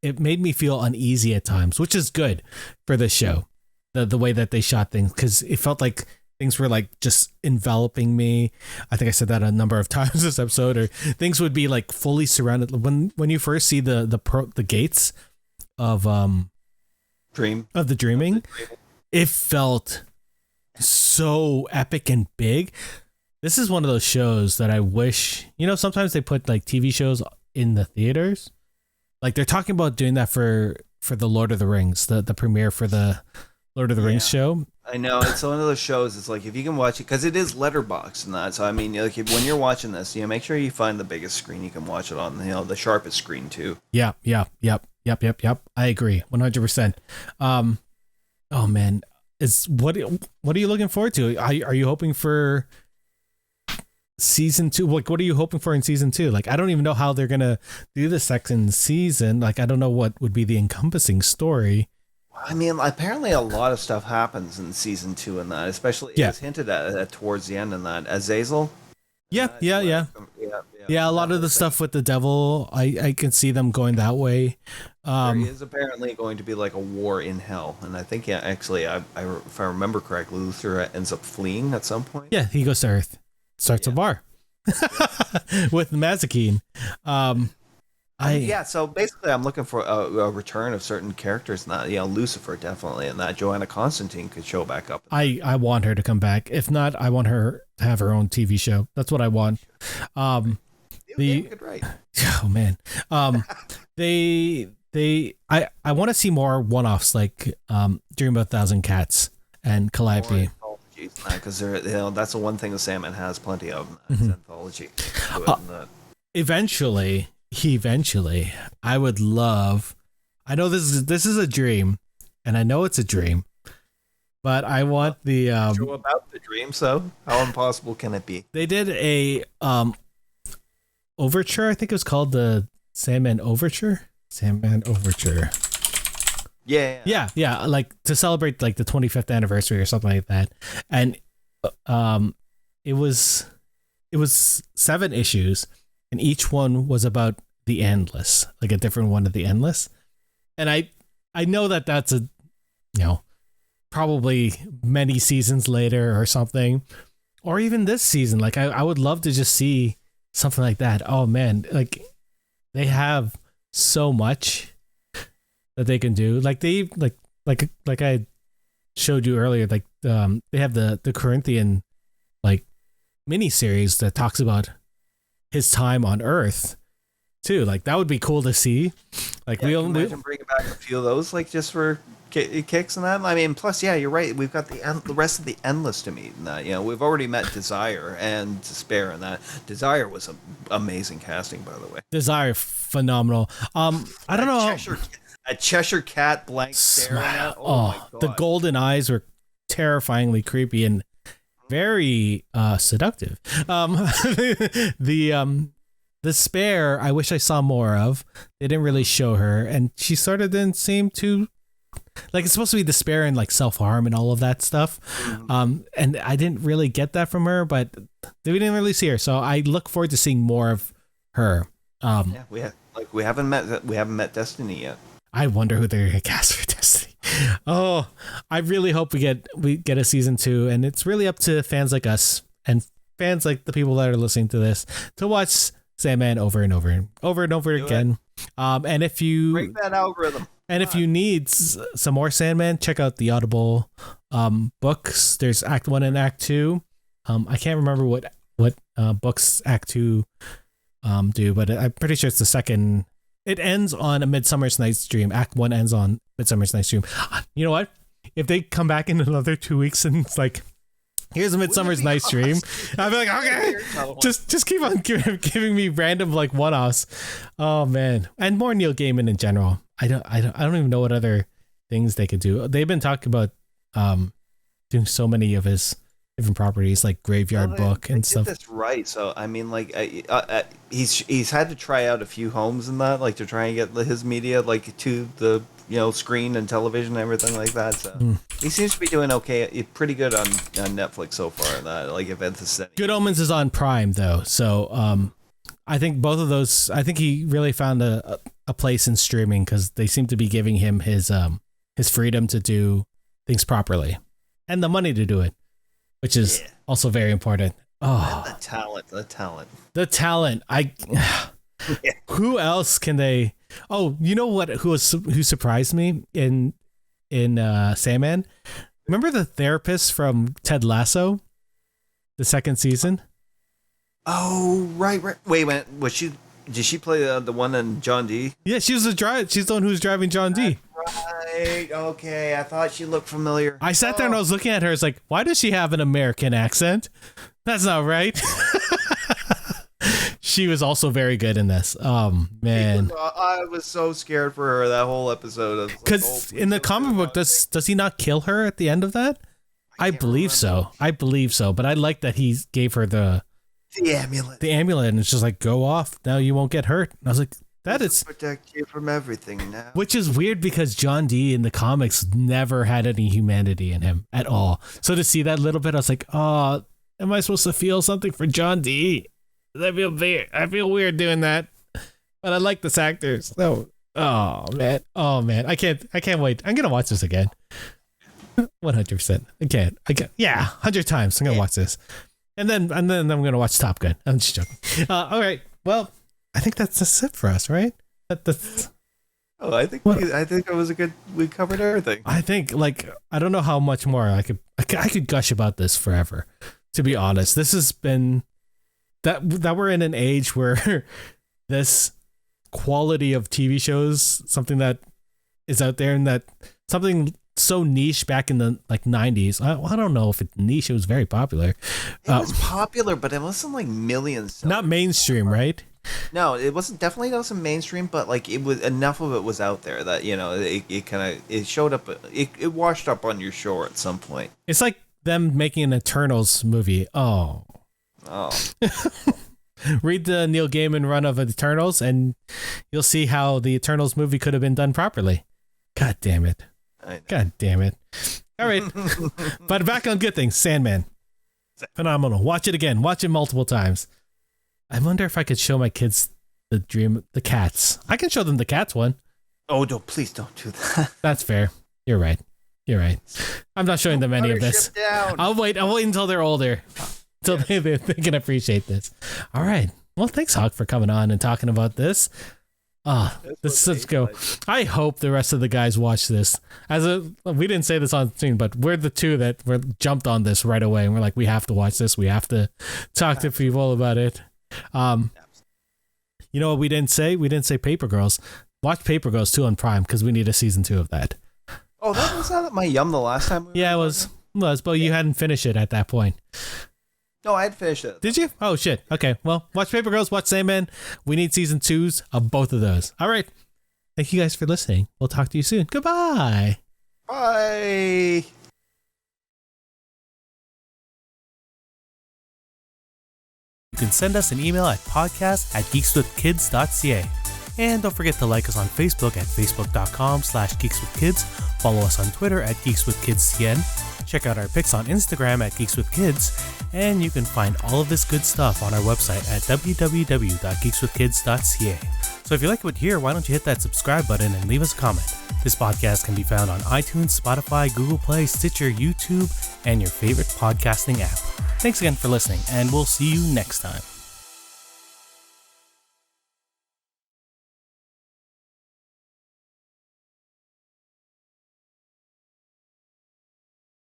S1: it made me feel uneasy at times, which is good for the show. The way that they shot things, because it felt like things were just enveloping me. I think I said that a number of times this episode, or things would be fully surrounded. When you first see the gates of the dreaming, it felt so epic and big. This is one of those shows that I wish, sometimes they put TV shows in the theaters. They're talking about doing that for the Lord of the Rings, the premiere for the Lord of the Rings show.
S2: I know, it's one of those shows. It's if you can watch it, because it is letterboxed and that. So I mean, when you're watching this, make sure you find the biggest screen you can watch it on. The sharpest screen too.
S1: Yep. I agree, 100%. Oh man, what are you looking forward to? Are you hoping for season 2? What are you hoping for in season 2? I don't even know how they're gonna do the second season. I don't know what would be the encompassing story.
S2: I mean, apparently a lot of stuff happens in season 2 and that, especially it's hinted at towards the end in that Azazel.
S1: Yeah. A lot of the stuff with the devil, I can see them going that way.
S2: There is apparently going to be a war in hell, and I think actually, if I remember correctly, Luther ends up fleeing at some point.
S1: Yeah, he goes to Earth, starts a bar with Mazikeen.
S2: So basically, I'm looking for a return of certain characters. Not Lucifer definitely, and that Joanna Constantine could show back up.
S1: I want her to come back. If not, I want her to have her own TV show. That's what I want.
S2: Right.
S1: Oh man. I want to see more one-offs Dream of a Thousand Cats and Calliope.
S2: Because that's the one thing that Sandman has plenty of. Anthology.
S1: Eventually, I would love. I know this is a dream, and I know it's a dream, but I want the
S2: show about the dream. So how impossible can it be?
S1: They did a overture. I think it was called the Sandman Overture. Yeah. To celebrate the 25th anniversary or something like that, and it was 7 issues. And each one was about the endless, a different one of the endless. And I know that's probably many seasons later or something, or even this season. I would love to just see something like that. Oh man, they have so much that they can do. Like I showed you earlier, they have the Corinthian miniseries that talks about his time on Earth, too. Like that would be cool to see. Like
S2: Can you imagine bringing back a few of those, like just for kicks and that. I mean, plus, yeah, you're right. We've got the rest of the Endless to meet in that. You know, we've already met Desire and Despair in that. Desire was amazing casting, by the way.
S1: Desire, phenomenal. I don't know.
S2: A Cheshire cat blank stare. Oh my God.
S1: The golden eyes were terrifyingly creepy and very seductive. The Spare, I wish I saw more of. They didn't really show her, and she sort of didn't seem to like. It's supposed to be despair and like self-harm and all of that stuff. And I didn't really get that from her, but we didn't really see her, so I look forward to seeing more of her.
S2: Yeah, we haven't met Destiny yet.
S1: I wonder who they're gonna cast for Destiny. Oh, I really hope we get a season 2, and it's really up to fans like us and fans like the people that are listening to this to watch Sandman over and over again. And if you
S2: break that algorithm,
S1: and if you need some more Sandman, check out the Audible books. There's Act 1 and Act 2. I can't remember what books Act 2 do, but I'm pretty sure it's the second. It ends on A Midsummer's Night's Dream. Act 1 ends on Midsummer's Night's Dream. You know what? If they come back in another 2 weeks and it's like, here's A Midsummer's Night's Dream, I'll be like, okay, just keep on giving me random like one-offs. Oh man, and more Neil Gaiman in general. I don't even know what other things they could do. They've been talking about doing so many of his different properties like Graveyard Book and stuff.
S2: That's right. So I mean, like, he's had to try out a few homes in that, like to try and get his media like to the screen and television and everything like that. So he seems to be doing okay, pretty good on Netflix so far. That like if it's
S1: Good Omens is on Prime though, so I think both of those. I think he really found a place in streaming because they seem to be giving him his freedom to do things properly and the money to do it, which is also very important. Oh,
S2: and the talent.
S1: Who else can they? Oh, you know what? Who surprised me in Sandman? Remember the therapist from Ted Lasso, the second season?
S2: Oh, right. Wait, was she? Did she play the one in John D?
S1: Yeah, she was She's the one who was driving John D.
S2: Right. Okay. I thought she looked familiar.
S1: I sat there and I was looking at her. It's like, why does she have an American accent? That's not right. She was also very good in this. Oh man,
S2: I was so scared for her that whole episode.
S1: Because in the comic book, does he not kill her at the end of that? I believe so. But I like that he gave her the amulet. The amulet, and it's just like, go off now. You won't get hurt. And I was like, that is
S2: protect you from everything now.
S1: Which is weird because John Dee in the comics never had any humanity in him at all. So to see that little bit, I was like, oh, am I supposed to feel something for John Dee? I feel weird doing that, but I like this actor. So, oh man, I can't wait. I'm gonna watch this again. 100%. I can't. Yeah, 100 times. I'm gonna watch this, and then I'm gonna watch Top Gun. I'm just joking. All right. Well, I think that's it for us, right?
S2: I think it was a good. We covered everything.
S1: I think I don't know how much more I could gush about this forever. To be honest, this has been. That we're in an age where this quality of TV shows, something that is out there, and that something so niche back in the 90s. I don't know if it's niche. It was very popular.
S2: It was popular, but it wasn't like millions.
S1: Not mainstream, right?
S2: No, it wasn't mainstream, but like it was enough of it was out there that it showed up. It washed up on your shore at some point.
S1: It's like them making an Eternals movie. Oh. Read the Neil Gaiman run of Eternals and you'll see how the Eternals movie could have been done properly. God damn it. All right. But back on good things. Sandman. Phenomenal. Watch it again. Watch it multiple times. I wonder if I could show my kids the Cats. I can show them the Cats one.
S2: Oh, no, please don't do that.
S1: That's fair. You're right. I'm not showing them any of this. I'll wait until they're older. So they can appreciate this. All right. Well, thanks, Hawk, for coming on and talking about this. Let's go. I hope the rest of the guys watch this. We didn't say this on screen, but we're the two that were jumped on this right away, and we're like, we have to watch this. We have to talk to people about it. You know what we didn't say? We didn't say Paper Girls. Watch Paper Girls 2 on Prime because we need a season 2 of that.
S2: Oh, that was not my yum the last time.
S1: Yeah, it was, but you hadn't finished it at that point.
S2: No, I had finished it.
S1: Did you? Oh, shit. Okay, well, watch Paper Girls, watch Sandman. We need season 2s of both of those. All right. Thank you guys for listening. We'll talk to you soon. Goodbye.
S2: Bye.
S3: You can send us an email at podcast@geekswithkids.ca. And don't forget to like us on Facebook at facebook.com/geekswithkids. Follow us on Twitter at geekswithkidscn. Check out our pics on Instagram at geekswithkids. And you can find all of this good stuff on our website at www.geekswithkids.ca. So if you like what you hear, why don't you hit that subscribe button and leave us a comment. This podcast can be found on iTunes, Spotify, Google Play, Stitcher, YouTube, and your favorite podcasting app. Thanks again for listening, and we'll see you next time.